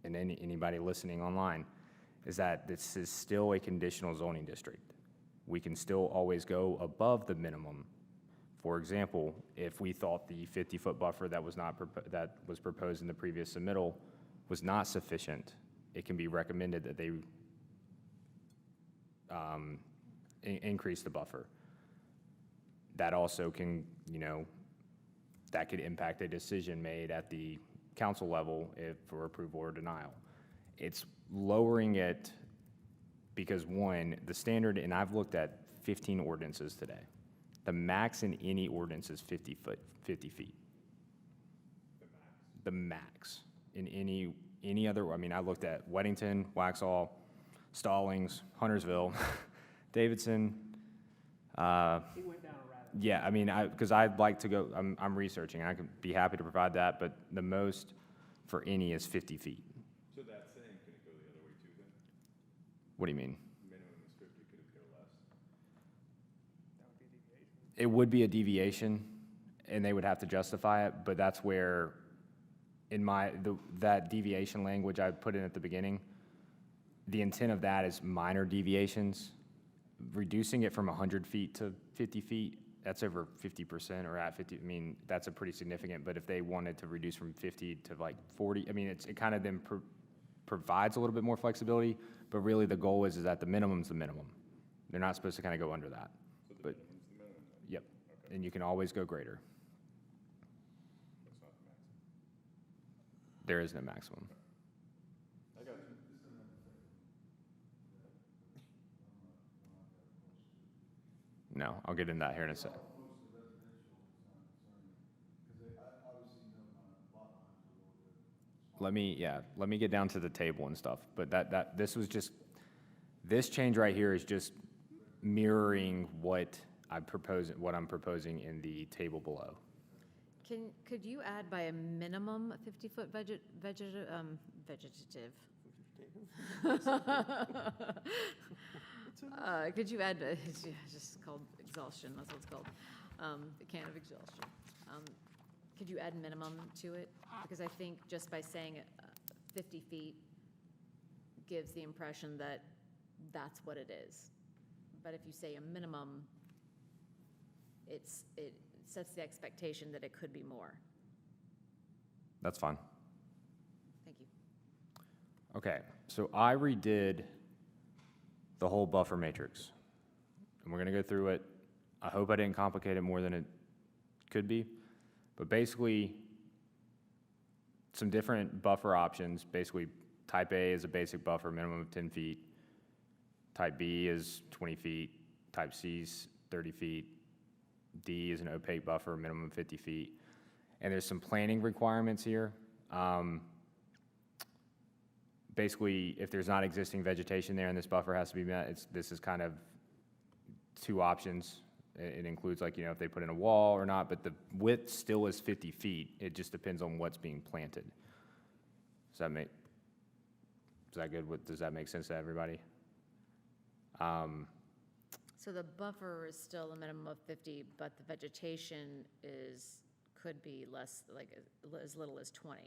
and anybody listening online, is that this is still a conditional zoning district. We can still always go above the minimum. For example, if we thought the 50-foot buffer that was proposed in the previous submittal was not sufficient, it can be recommended that they increase the buffer. That also can, that could impact a decision made at the council level for approval or denial. It's lowering it because, one, the standard, and I've looked at 15 ordinances today, the max in any ordinance is 50 feet. The max in any other, I looked at Weddington, Waxhaw, Stallings, Huntersville, Davidson. He went down a rabbit. Yeah, because I'd like to go, I'm researching, I could be happy to provide that, but the most for any is 50 feet. So that saying, can it go the other way too then? What do you mean? Minimum is 50, could it go less? It would be a deviation, and they would have to justify it, but that's where, that deviation language I put in at the beginning, the intent of that is minor deviations. Reducing it from 100 feet to 50 feet, that's over 50% or at 50, that's a pretty significant, but if they wanted to reduce from 50 to like 40, it kind of then provides a little bit more flexibility, but really the goal is that the minimum's the minimum. They're not supposed to kind of go under that. So the But- minimum's the minimum then? Yep, Okay. and you can always go greater. That's not the maximum. There is no maximum. I got you. No, I'll get into that here in a second. Let me get down to the table and stuff, but this change right here is just mirroring what I'm proposing in the table below. Could you add by a minimum 50-foot vegetative? Could you add, it's just called exhaustion, that's what it's called, the can of exhaustion. Could you add minimum to it? Because I think just by saying 50 feet gives the impression that that's what it is. But if you say a minimum, it sets the expectation that it could be more. That's fine. Thank you. Okay, so I redid the whole buffer matrix, and we're gonna go through it. I hope I didn't complicate it more than it could be, but basically, some different buffer options. Basically, type A is a basic buffer, minimum of 10 feet. Type B is 20 feet. Type C is 30 feet. D is an opaque buffer, minimum 50 feet. And there's some planning requirements here. Basically, if there's not existing vegetation there and this buffer has to be met, this is kind of two options. It includes, like, if they put in a wall or not, but the width still is 50 feet. It just depends on what's being planted. Is that good? Does that make sense to everybody? So the buffer is still a minimum of 50, but the vegetation could be less, like as little as 20.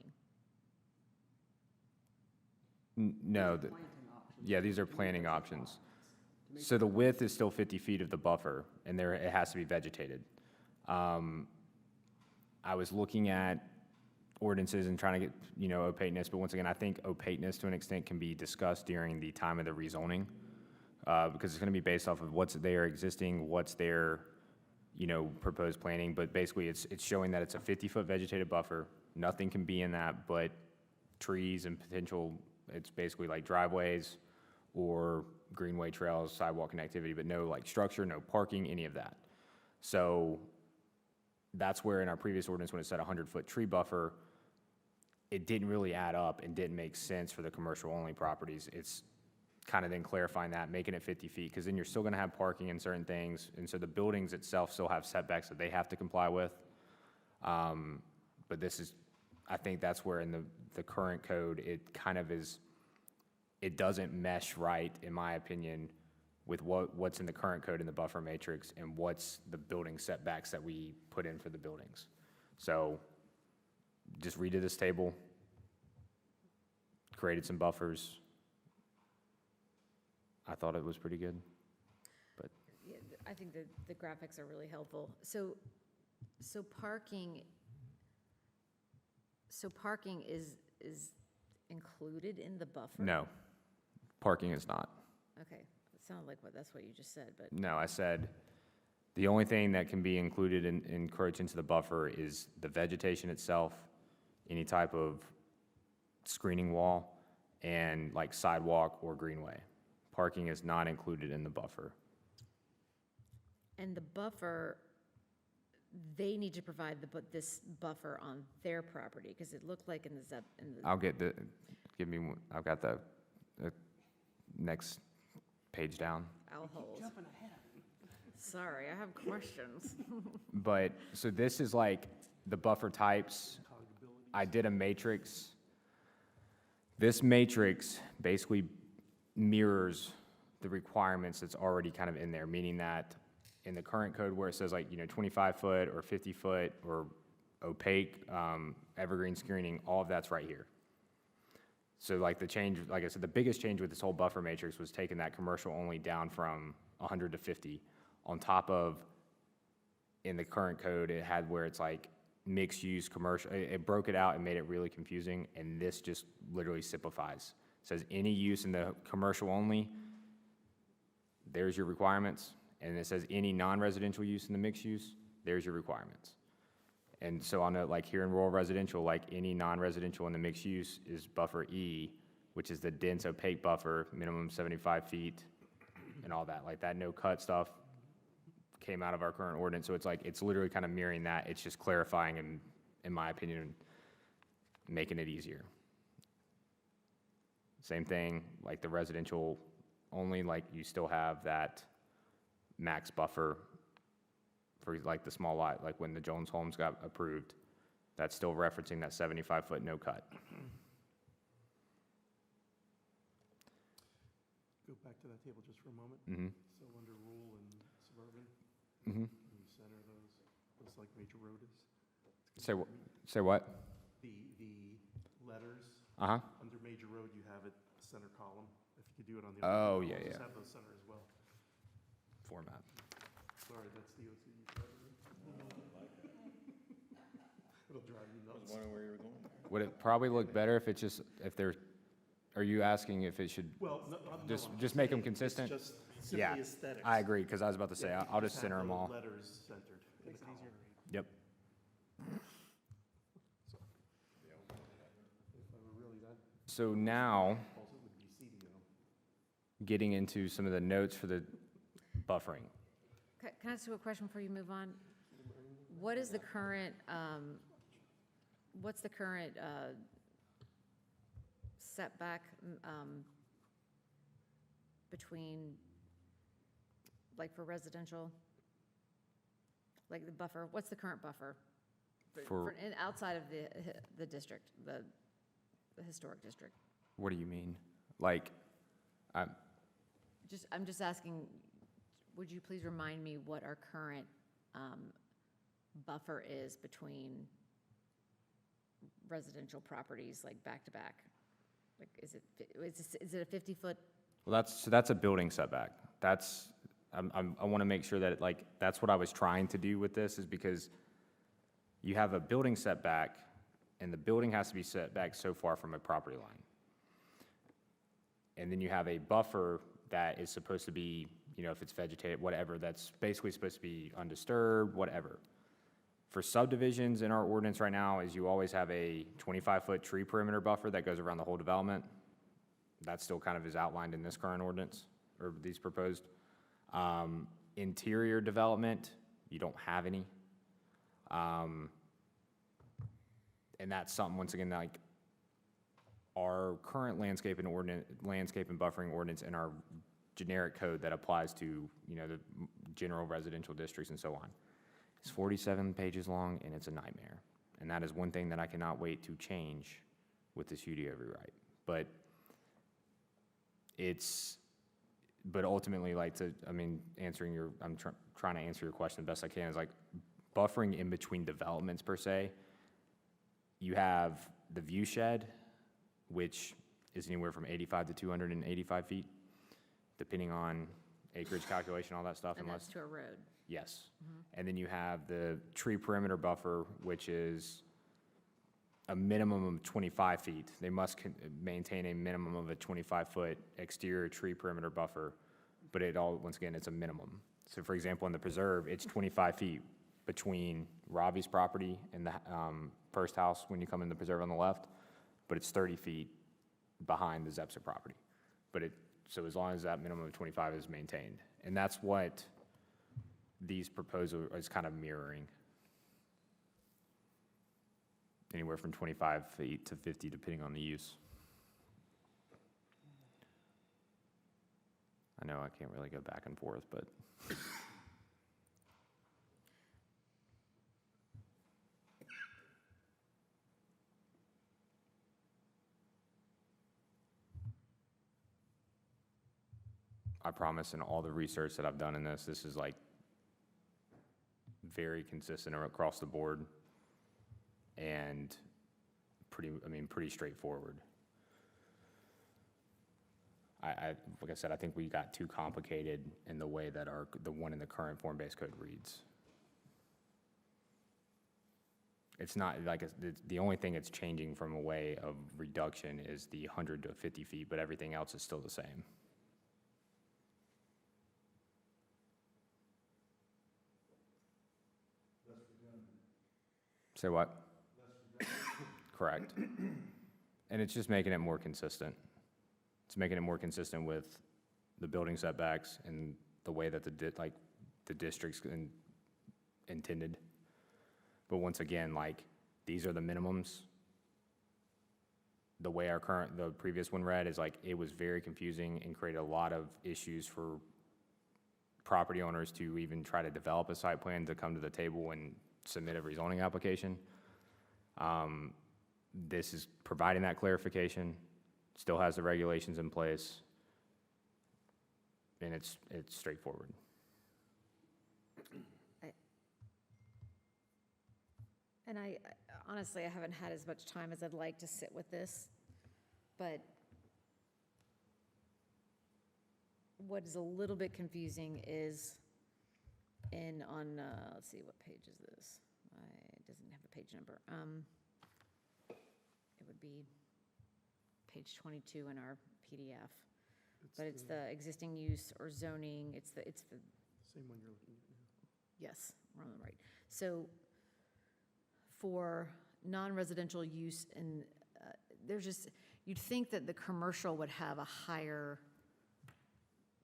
No. Yeah, these are planting options. So the width is still 50 feet of the buffer, and it has to be vegetated. I was looking at ordinances and trying to get, opaqueness, but once again, I think opaqueness to an extent can be discussed during the time of the rezoning, because it's going to be based off of what's there existing, what's there, proposed planning, but basically it's showing that it's a 50-foot vegetated buffer. Nothing can be in that but trees and potential, it's basically like driveways or greenway trails, sidewalk connectivity, but no like structure, no parking, any of that. So that's where in our previous ordinance, when it said 100-foot tree buffer, it didn't really add up and didn't make sense for the commercial-only properties. It's kind of then clarifying that, making it 50 feet, because then you're still going to have parking and certain things, and so the buildings itself still have setbacks that they have to comply with. But this is, I think that's where in the current code, it kind of is, it doesn't mesh right, in my opinion, with what's in the current code in the buffer matrix and what's the building setbacks that we put in for the buildings. So just redid this table, created some buffers. I thought it was pretty good, but. Yeah, I think the graphics are really helpful. So parking is included in the buffer? No, parking is not. Okay, it sounded like that's what you just said, but. No, I said the only thing that can be included and encroach into the buffer is the vegetation itself, any type of screening wall, and like sidewalk or greenway. Parking is not included in the buffer. And the buffer, they need to provide this buffer on their property, because it looked like in the. I'll get I've got the next page down. I'll hold. Sorry, I have questions. But, so this is like the buffer types. I did a matrix. This matrix basically mirrors the requirements that's already kind of in there, meaning that in the current code where it says 25 foot or 50 foot or opaque evergreen screening, all of that's right here. So like the change, like I said, the biggest change with this whole buffer matrix was taking that commercial only down from 100 to 50. On top of, in the current code, it had where it's like mixed use commercial, it broke it out and made it really confusing, and this just literally simplifies. It says any use in the commercial only, there's your requirements, and it says any non-residential use in the mixed use, there's your requirements. And so I'll note, like here in rural residential, like any non-residential in the mixed use is buffer E, which is the dense opaque buffer, minimum 75 feet, and all that. Like that no cut stuff came out of our current ordinance, so it's literally kind of mirroring that. It's just clarifying and, in my opinion, making it easier. Same thing, like the residential only, like you still have that max buffer for like the small lot, like when the Jones homes got approved, that's still referencing that 75-foot no cut. Go back to that table just for a moment. Mm-hmm. So under rural and suburban, Mm-hmm. you center those like major road is. Say what? The letters. Uh-huh. Under major road, you have it center column. If you could do it on the. Oh, other yeah, columns, yeah. Have those center as well. Format. Sorry, that's the OCD. It'll drive you nuts. Would it probably look better if it's just, are you asking if it should Well, no, just make them consistent? It's just simply Yeah, aesthetics. I agree, because I was about to say, Yeah, I'll just have center them the all. Letters centered. in the column. Yep. So now, getting into some of the notes for the buffering. Can I ask you a question before you move on? What is the current, what's the current setback between, like for residential? Like the buffer, what's the current buffer? Outside of the district, the historic district? What do you mean? Like, I'm just asking, would you please remind me what our current buffer is between residential properties, like back to back? Like, is it a 50-foot? well, that's a building setback. That's, I want to make sure that, like, that's what I was trying to do with this, is because you have a building setback, and the building has to be set back so far from a property line. And then you have a buffer that is supposed to be, you know, if it's vegetated, whatever, that's basically supposed to be undisturbed, whatever. For subdivisions in our ordinance right now is you always have a 25-foot tree perimeter buffer that goes around the whole development. That still kind of is outlined in this current ordinance, or these proposed. Interior development, you don't have any. And that's something, once again, like, our current landscape and buffering ordinance and our generic code that applies to, you know, the general residential districts and so on. It's 47 pages long, and it's a nightmare. And that is one thing that I cannot wait to change with this UDO rewrite. But ultimately, like, I'm trying to answer your question the best I can, is like, buffering in between developments per se, you have the view shed, which is anywhere from 85 to 285 feet, depending on acreage calculation, all that stuff. And that's to a road. Yes. And then you have the tree perimeter buffer, which is a minimum of 25 feet. They must maintain a minimum of a 25-foot exterior tree perimeter buffer, but once again, it's a minimum. So for example, in the preserve, it's 25 feet between Robbie's property and the first house when you come in the preserve on the left, but it's 30 feet behind the Zepsa property. So as long as that minimum of 25 is maintained. And that's what these proposals is kind of mirroring. Anywhere from 25 feet to 50, depending on the use. I know I can't really go back and forth, but. I promise, in all the research that I've done in this is like very consistent across the board and pretty straightforward. Like I said, I think we got too complicated in the way that the one in the current form-based code reads. It's not like, the only thing it's changing from a way of reduction is the 100 to 50 feet, but everything else is still the same. Say what? Correct. And it's just making it more consistent. It's making it more consistent with the building setbacks and the way that the district's intended. But once again, like, these are the minimums. The way the previous one read is like, it was very confusing and created a lot of issues for property owners to even try to develop a site plan to come to the table and submit a rezoning application. This is providing that clarification, still has the regulations in place, and it's straightforward. And honestly, I haven't had as much time as I'd like to sit with this, but what is a little bit confusing is let's see, what page is this? It doesn't have a page number. It would be page 22 in our PDF. But it's the existing use or zoning, it's the Same one you're looking at now. yes, we're on the right. So for non-residential use, and there's just, you'd think that the commercial would have a higher,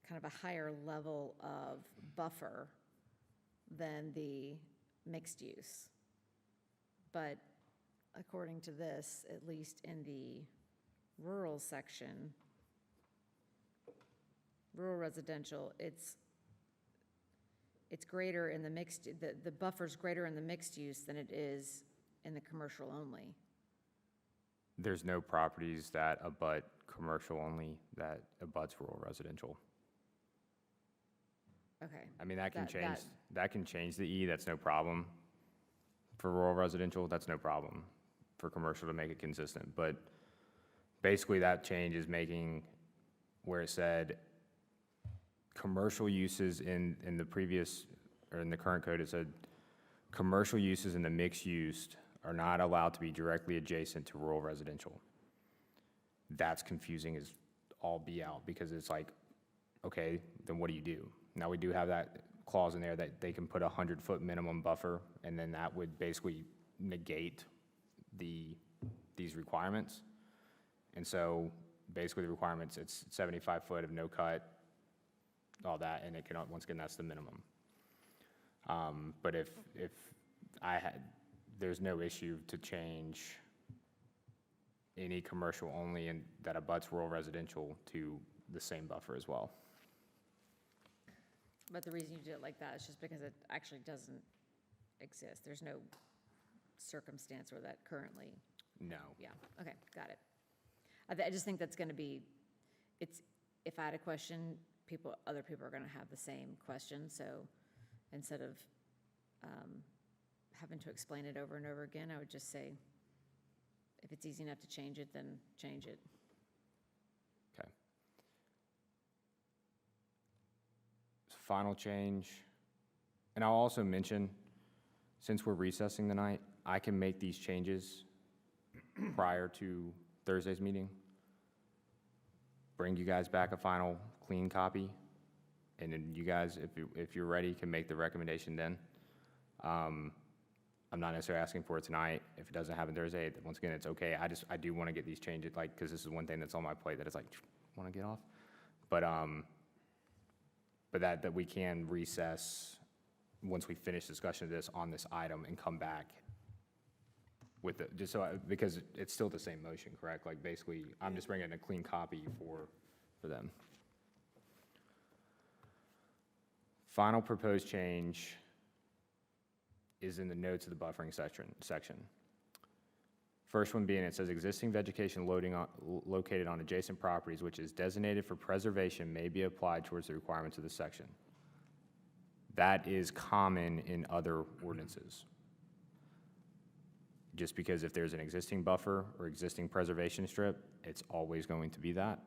kind of a higher level of buffer than the mixed use. But according to this, at least in the rural section, rural residential, it's greater in the mixed, the buffer's greater in the mixed use than it is in the commercial only. There's no properties that abut commercial only that abuts rural residential. Okay. I mean, that can That- change, that can change the E, that's no problem. For rural residential, that's no problem. For commercial to make it consistent, but basically that change is making where it said commercial uses in the previous, or in the current code, it said commercial uses in the mixed use are not allowed to be directly adjacent to rural residential. That's confusing as all be out, because it's like, okay, then what do you do? Now, we do have that clause in there that they can put a 100-foot minimum buffer, and then that would basically negate these requirements. And so basically the requirements, it's 75 foot of no cut, all that, and it can, once again, that's the minimum. But if I had, there's no issue to change any commercial only and that abuts rural residential to the same buffer as well. But the reason you did it like that is just because it actually doesn't exist. There's no circumstance where that currently, No. yeah, okay, got it. I just think that's gonna be, it's, if I had a question, other people are gonna have the same question, so instead of having to explain it over and over again, I would just say, if it's easy enough to change it, then change it. Okay. Final change, and I'll also mention, since we're recessing tonight, I can make these changes prior to Thursday's meeting, bring you guys back a final clean copy, and then you guys, if you're ready, can make the recommendation then. I'm not necessarily asking for it tonight. If it doesn't happen Thursday, then once again, it's okay. I do want to get these changes, like, because this is one thing that's on my plate that is like, want to get off. But that we can recess once we finish discussion of this on this item and come back with it, just so, because it's still the same motion, correct? Like, basically, I'm just bringing a clean copy for them. Final proposed change is in the notes of the buffering section. First one being, it says existing vegetation located on adjacent properties which is designated for preservation may be applied towards the requirements of this section. That is common in other ordinances. Just because if there's an existing buffer or existing preservation strip, it's always going to be that,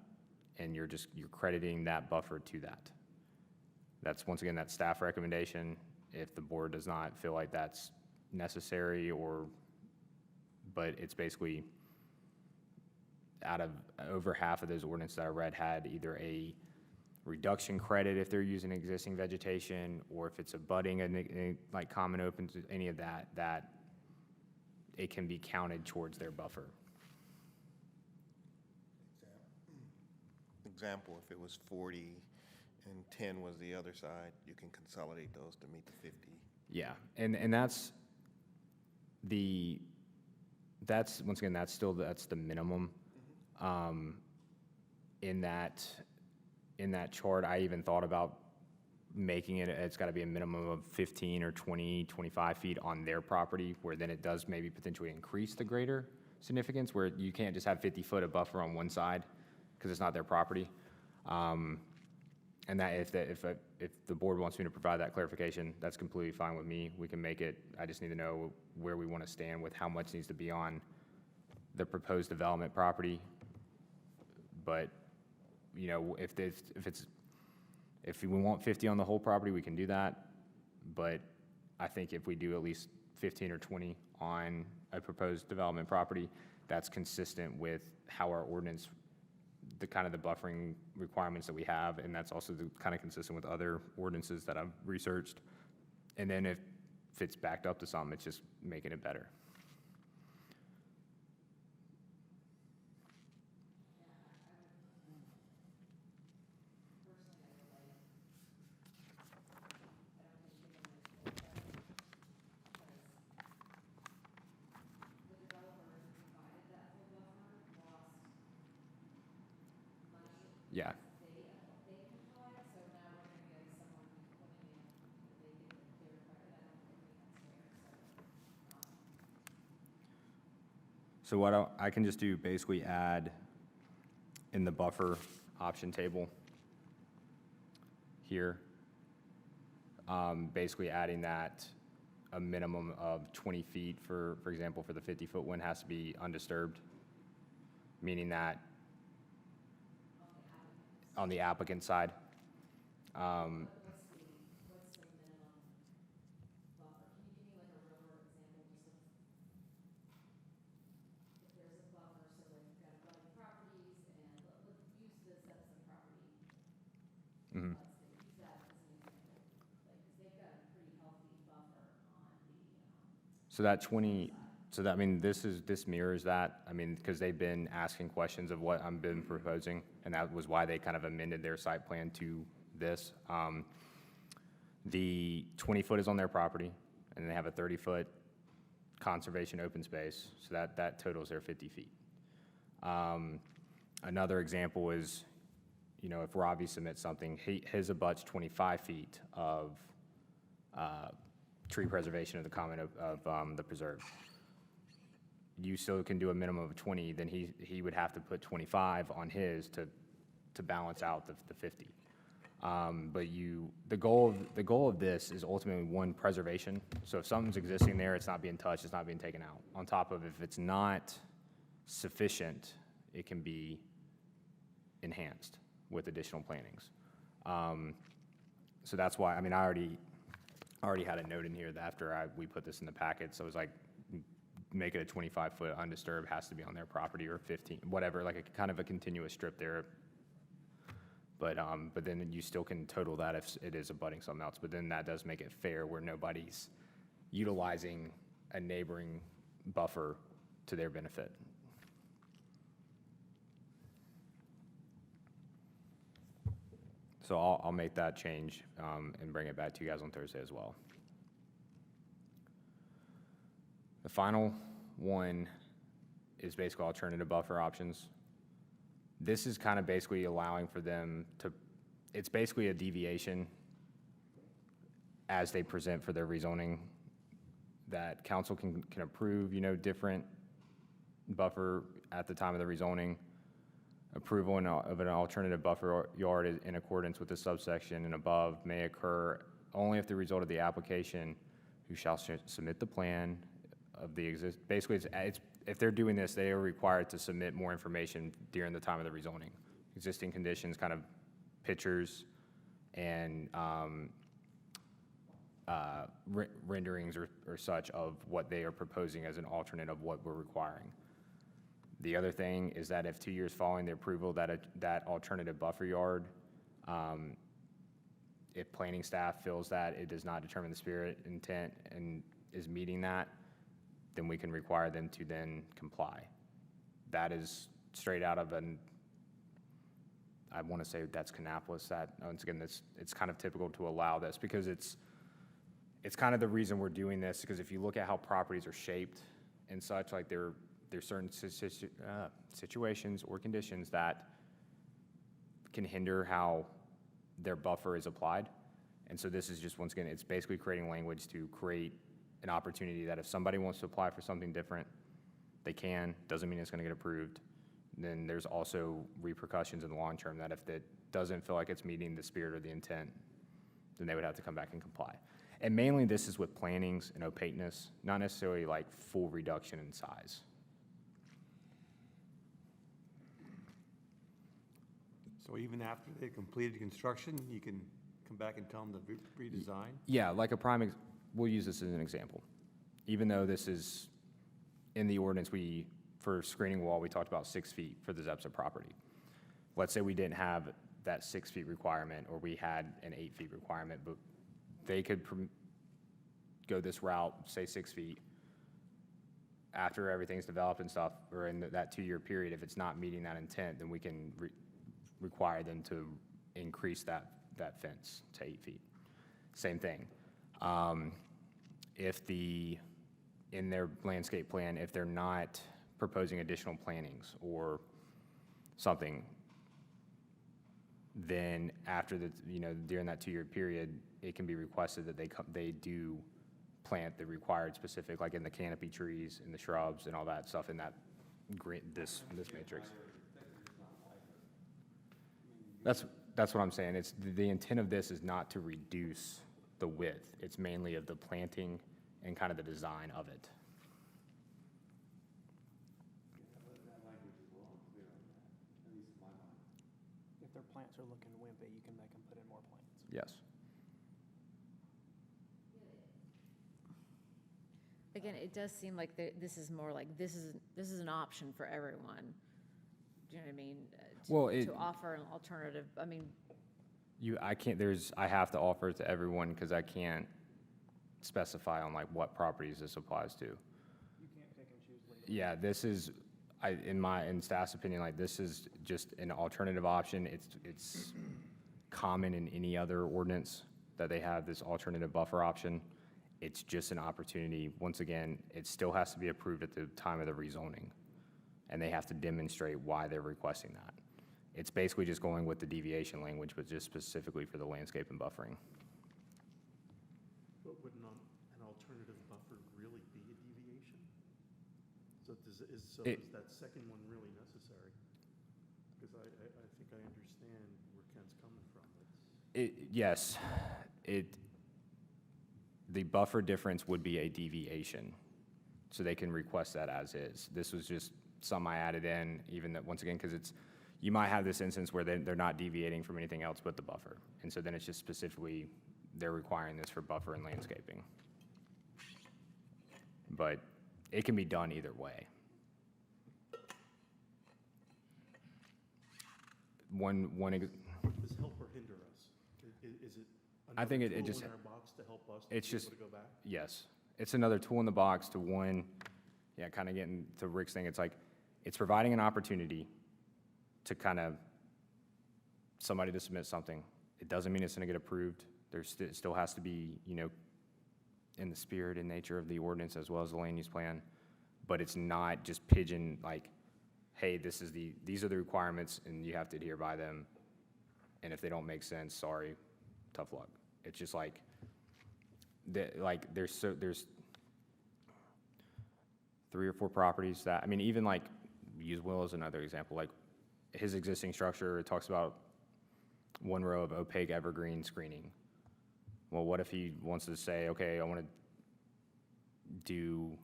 and you're crediting that buffer to that. That's, once again, that staff recommendation. If the board does not feel like that's necessary, but it's basically, out of over half of those ordinances that I read had either a reduction credit if they're using existing vegetation, or if it's abutting like common open, any of that it can be counted towards their buffer. Example, if it was 40 and 10 was the other side, you can consolidate those to meet the 50. Yeah, and that's once again, that's the minimum. In that chart, I even thought about making it's gotta be a minimum of 15 or 20, 25 feet on their property, where then it does maybe potentially increase the greater significance, where you can't just have 50 foot of buffer on one side, because it's not their property. And that if the board wants me to provide that clarification, that's completely fine with me. We can make it. I just need to know where we want to stand with how much needs to be on the proposed development property. But, you know, if we want 50 on the whole property, we can do that. But I think if we do at least 15 or 20 on a proposed development property, that's consistent with how our ordinance, the kind of the buffering requirements that we have, and that's also kind of consistent with other ordinances that I've researched. And then if it's backed up to something, it's just making it better. Yeah. they comply, so now we're gonna get someone who's coming in, they get, they're required, I don't think that's fair, so. So I can just do basically add in the buffer option table here, basically adding that a minimum of 20 feet for example, for the 50-foot one has to be undisturbed, meaning that on the applicant side. What's the minimum buffer? Can you give me like a real world example, just of, if there's a buffer, so like you've got abutting properties, and let's use this as the property. Mhm. Let's use that as an example, like, because they've got a pretty healthy buffer on the, So that 20, so that, I mean, this mirrors that, I mean, because they've been asking questions of what I've been proposing, and that was why they kind of amended their site plan to this. The 20-foot is on their property, and they have a 30-foot conservation open space, so that totals their 50 feet. Another example is, you know, if Robbie submits something, his abuts 25 feet of tree preservation of the common of the preserve. You still can do a minimum of 20, then he would have to put 25 on his to balance out the 50. But the goal of this is ultimately one, preservation. So if something's existing there, it's not being touched, it's not being taken out. On top of, if it's not sufficient, it can be enhanced with additional plantings. So that's why, I mean, I already had a note in here that after we put this in the packet, so it was like, make it a 25-foot undisturbed, has to be on their property, or 15, whatever, like a kind of a continuous strip there. But then you still can total that if it is abutting something else. But then that does make it fair where nobody's utilizing a neighboring buffer to their benefit. So I'll make that change and bring it back to you guys on Thursday as well. The final one is basically alternative buffer options. This is kind of basically allowing for them to, it's basically a deviation as they present for their rezoning, that council can approve, you know, different buffer at the time of the rezoning. Approval of an alternative buffer yard in accordance with the subsection and above may occur only if the result of the application, who shall submit the plan of the basically it's if they're doing this, they are required to submit more information during the time of the rezoning. Existing conditions, kind of pictures and renderings or such of what they are proposing as an alternate of what we're requiring. The other thing is that if 2 years following the approval that alternative buffer yard, if planning staff feels that it does not determine the spirit, intent, and is meeting that, then we can require them to then comply. That is straight out of I want to say that's Kannapolis. That, once again, it's kind of typical to allow this because it's kind of the reason we're doing this, because if you look at how properties are shaped and such, like there's certain situations or conditions that can hinder how their buffer is applied. And so this is just, once again, it's basically creating language to create an opportunity that if somebody wants to apply for something different, they can. Doesn't mean it's going to get approved. Then there's also repercussions in the long term that if it doesn't feel like it's meeting the spirit or the intent, then they would have to come back and comply. And mainly this is with plantings and opaqueness, not necessarily like full reduction in size. So even after they completed construction, you can come back and tell them to redesign? Yeah, like a prime, we'll use this as an example. Even though this is in the ordinance, for screening wall, we talked about 6 feet for the Zepsa property. Let's say we didn't have that 6 feet requirement, or we had an 8 feet requirement, but they could go this route, say 6 feet. After everything's developed and stuff, or in that 2-year period, if it's not meeting that intent, then we can require them to increase that fence to 8 feet. Same thing. In their landscape plan, if they're not proposing additional plantings or something, then after the, during that 2-year period, it can be requested that they do plant the required specific, like in the canopy trees and the shrubs and all that stuff in that green, this matrix. That's what I'm saying. It's, the intent of this is not to reduce the width. It's mainly of the planting and kind of the design of it. If their plants are looking wimpy, you can make them put in more plants. Yes. Again, it does seem like this is more like, this is an option for everyone. Do you know what I mean? Well, To offer an alternative, I mean, I have to offer it to everyone because I can't specify on like what properties this applies to. You can't pick and choose legally. Yeah, this is, in staff's opinion, like this is just an alternative option. It's common in any other ordinance that they have this alternative buffer option. It's just an opportunity. Once again, it still has to be approved at the time of the rezoning, and they have to demonstrate why they're requesting that. It's basically just going with the deviation language, but just specifically for the landscape and buffering. But wouldn't an alternative buffer really be a deviation? So is that second one really necessary? Because I think I understand where Ken's coming from. Yes, the buffer difference would be a deviation, so they can request that as is. This was just some I added in, even that, once again, because you might have this instance where they're not deviating from anything else but the buffer, and so then it's just specifically, they're requiring this for buffer and landscaping. But it can be done either way. Does help or hinder us? Is it I think another it tool just- in our box to help us to it's be just- able to go back? Yes, it's another tool in the box to kind of getting to Rick's thing, it's like, it's providing an opportunity to kind of, somebody to submit something. It doesn't mean it's gonna get approved. It still has to be, in the spirit and nature of the ordinance as well as the land use plan. But it's not just pigeon, like, hey, these are the requirements and you have to adhere by them. And if they don't make sense, sorry, tough luck. It's just like, there's 3 or 4 properties that, I mean, even like, use Will as another example, like his existing structure, it talks about 1 row of opaque evergreen screening. Well, what if he wants to say, okay, I want to do,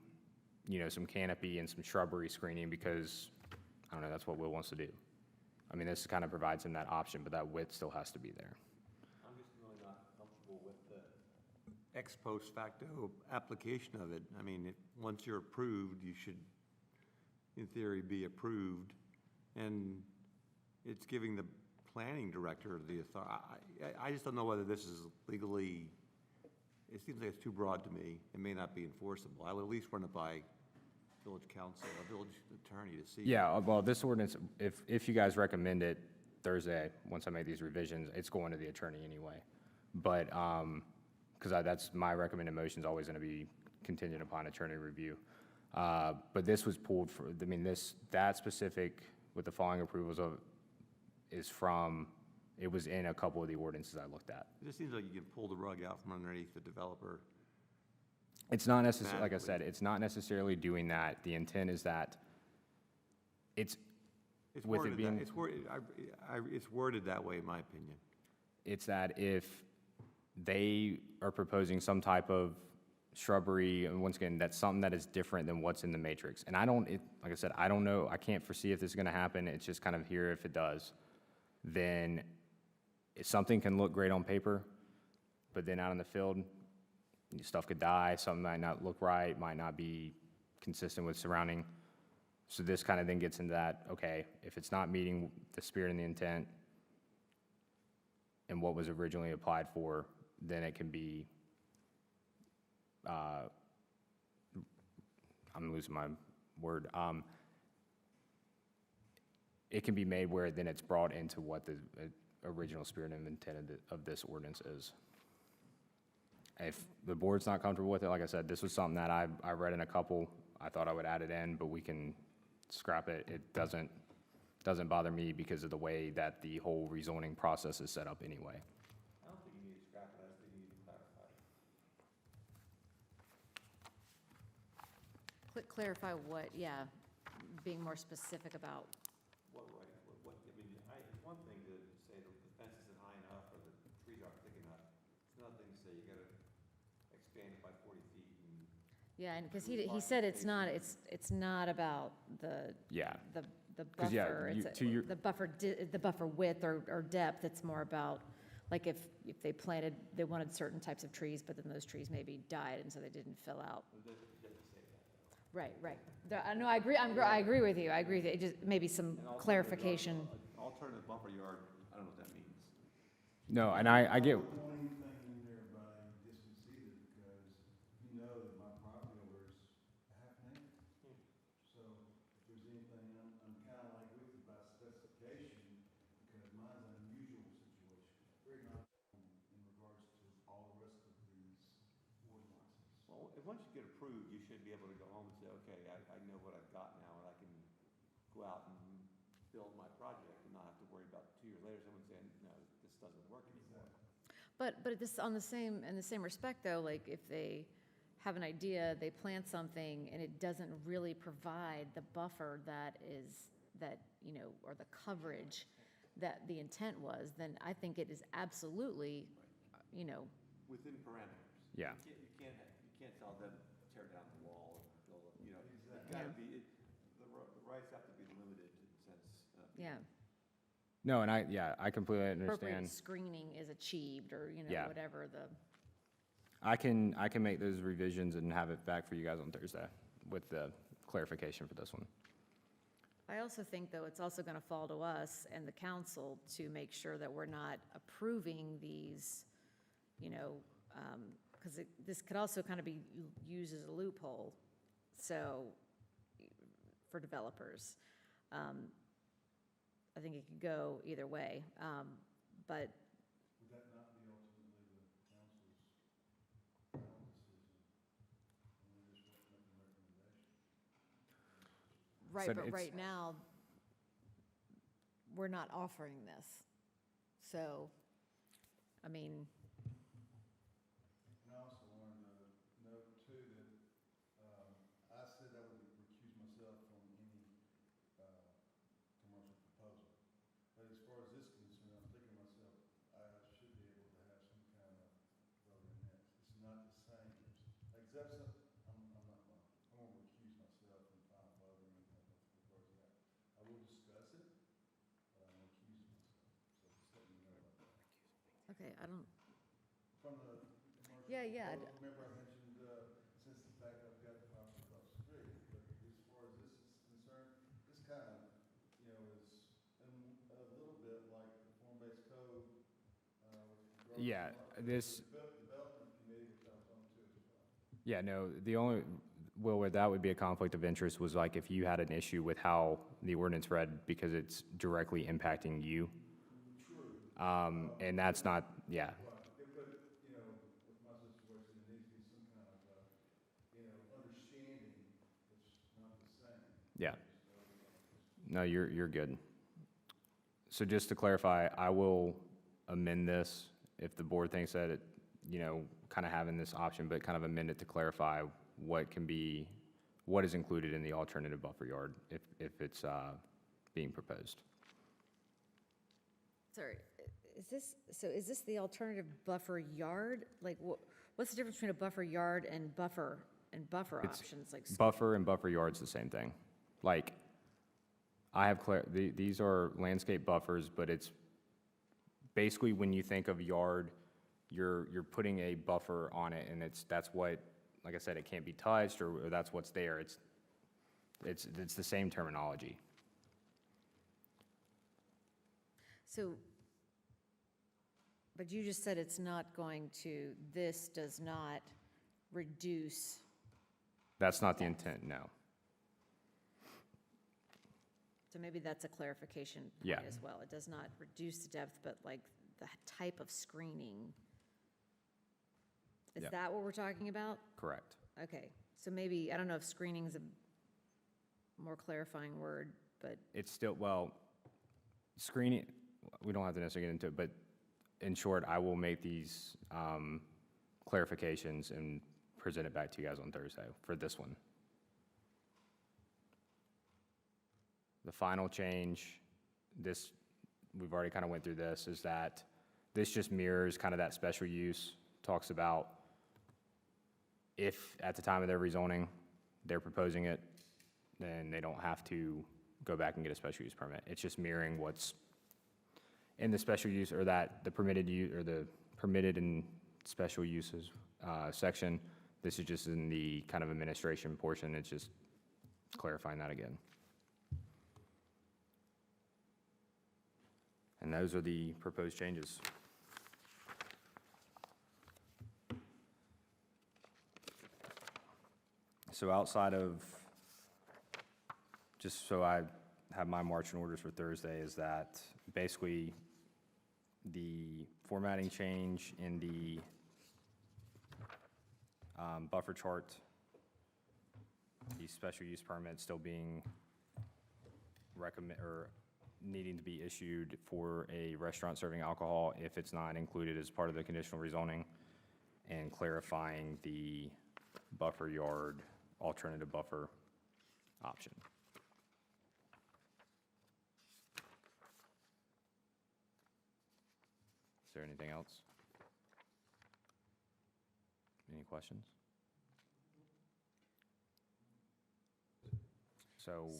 some canopy and some shrubbery screening because, I don't know, that's what Will wants to do. I mean, this kind of provides him that option, but that width still has to be there. I'm just really not comfortable with the ex post facto application of it. I mean, once you're approved, you should, in theory, be approved. And it's giving the planning director the authority. I just don't know whether this is legally, it seems like it's too broad to me. It may not be enforceable. I'll at least run it by village council, or village attorney to see. Yeah, well, this ordinance, if you guys recommend it Thursday, once I make these revisions, it's going to the attorney anyway. But, because that's my recommended motion is always going to be contingent upon attorney review. But this was pulled that specific, with the following approvals it was in a couple of the ordinances I looked at. It just seems like you can pull the rug out from underneath the developer. It's not necessarily, like I said, it's not necessarily doing that. The intent is that It's with it worded being, it's worded that way, in my opinion. it's that if they are proposing some type of shrubbery, and once again, that's something that is different than what's in the matrix. And like I said, I don't know, I can't foresee if this is gonna happen, it's just kind of here if it does. Then something can look great on paper, but then out in the field, stuff could die, something might not look right, might not be consistent with surrounding. So this kind of then gets into that, okay, if it's not meeting the spirit and the intent and what was originally applied for, then it can be, I'm losing my word. It can be made where then it's brought into what the original spirit and intent of this ordinance is. If the board's not comfortable with it, like I said, this was something that I read in a couple. I thought I would add it in, but we can scrap it. It doesn't, doesn't bother me because of the way that the whole rezoning process is set up anyway. I don't think you need to scrap it, I think you need to clarify it. Clarify what, yeah, being more specific about, What, right, what, I mean, it's one thing to say that the fence isn't high enough or the trees aren't thick enough. It's another thing to say you gotta expand it by 40 feet and. yeah, and, because he said it's not about the, Yeah. the 'Cause, yeah, buffer, you- it's to your- the buffer width or depth, it's more about, like, if they planted, they wanted certain types of trees, but then those trees maybe died, and so they didn't fill out. It doesn't say that though. Right, right. I know, I agree with you, it just, maybe some And also, clarification. Alternative buffer yard, I don't know what that means. No, and I get, Don't anything in there by distance either, because you know that my property over is half an acre. So if there's anything, I'm kind of like with you by specification, because mine's an unusual situation. Very not in regards to all the rest of these ordinances. Well, once you get approved, you should be able to go home and say, okay, I know what I've got now, and I can go out and build my project and not have to worry about 2 years later, someone saying, no, this doesn't work anymore. But this, in the same respect, though, like, if they have an idea, they plant something, and it doesn't really provide the buffer that, or the coverage that the intent was, then I think it is absolutely, Within parameters. Yeah. You can't tell them tear down the wall and build, it's gotta be, the rights have to be limited in the sense. yeah, no, and I completely appropriate understand. screening is achieved, or, Yeah. whatever the. I can make those revisions and have it back for you guys on Thursday with the clarification for this one. I also think, though, it's also going to fall to us and the council to make sure that we're not approving these, because this could also kind of be used as a loophole, so, for developers. I think it could go either way, but, Would that not be ultimately the council's final decision? And we just make a recommendation? right, So but it's- right now, we're not offering this. So, I mean, And I also wanted to note too that, I said I would recuse myself from any, commercial proposal. But as far as this is concerned, I'm thinking to myself, I should be able to have some kind of vote in this. It's not the same, like Zepsa, I'm not, I won't recuse myself from final vote or anything with regards to that. I will discuss it, but I'm recusing myself, so just let me know about that. okay, I don't, From the commercial. Yeah, yeah, proposal, remember I mentioned, since the fact I've got the property across the street, but as far as this is concerned, this kind of, is a little bit like the form-based code, with regards to Yeah, this, development committee, which I was on too as well. yeah, no, the only, where that would be a conflict of interest was like if you had an issue with how the ordinance read because it's directly impacting you. True. And that's not, yeah, Right, but, with my situation, there needs to be some kind of, understanding that's not the same. yeah. No, you're good. So just to clarify, I will amend this if the board thinks that it, kind of having this option, but kind of amend it to clarify what is included in the alternative buffer yard if it's being proposed. sorry, is this the alternative buffer yard? Like, what's the difference between a buffer yard and buffer It's options? Like, Buffer and buffer yard's the same thing. Like, I have these are landscape buffers, but it's basically when you think of yard, you're putting a buffer on it, and that's what, like I said, it can't be touched, or that's what's there. It's the same terminology. so, but you just said it's not going to, this does not reduce, That's not the intent, no. so maybe that's a clarification point Yeah. as well. It does not reduce the depth, but like the type of screening. Is Yeah. that what we're talking about? Correct. Okay, so maybe, I don't know if screening's a more clarifying word, but, It's still, well, Screening, we don't have to necessarily get into it, but in short, I will make these clarifications and present it back to you guys on Thursday for this one. The final change, this, we've already kind of went through this, is that this just mirrors kind of that special use, talks about if at the time of their rezoning, they're proposing it, then they don't have to go back and get a special use permit. It's just mirroring what's in the special use, or that the permitted use, or the permitted and special uses section. This is just in the kind of administration portion. It's just clarifying that again. And those are the proposed changes. So outside of, just so I have my marching orders for Thursday, is that basically the formatting change in the buffer chart, the special use permit still being needing to be issued for a restaurant serving alcohol if it's not included as part of the conditional rezoning, and clarifying the buffer yard alternative buffer option. Is there anything else? Any questions? So,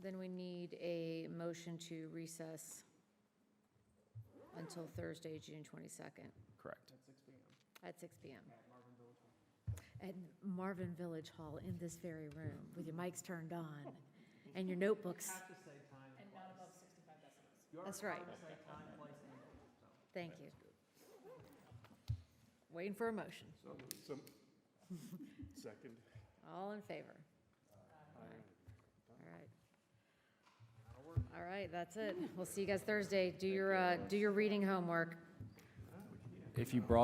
then we need a motion to recess until Thursday, June 22nd, correct. at 6 PM. At Marvin Village Hall in this very room, with your mics turned on and your notebooks. Have to say time and And not place. above 65 decibels. You are That's right. required to say time, place, and so. Thank you. Waiting for a motion. Second. All in favor? All right. All right, that's it. We'll see you guys Thursday. Do your reading homework. if you brought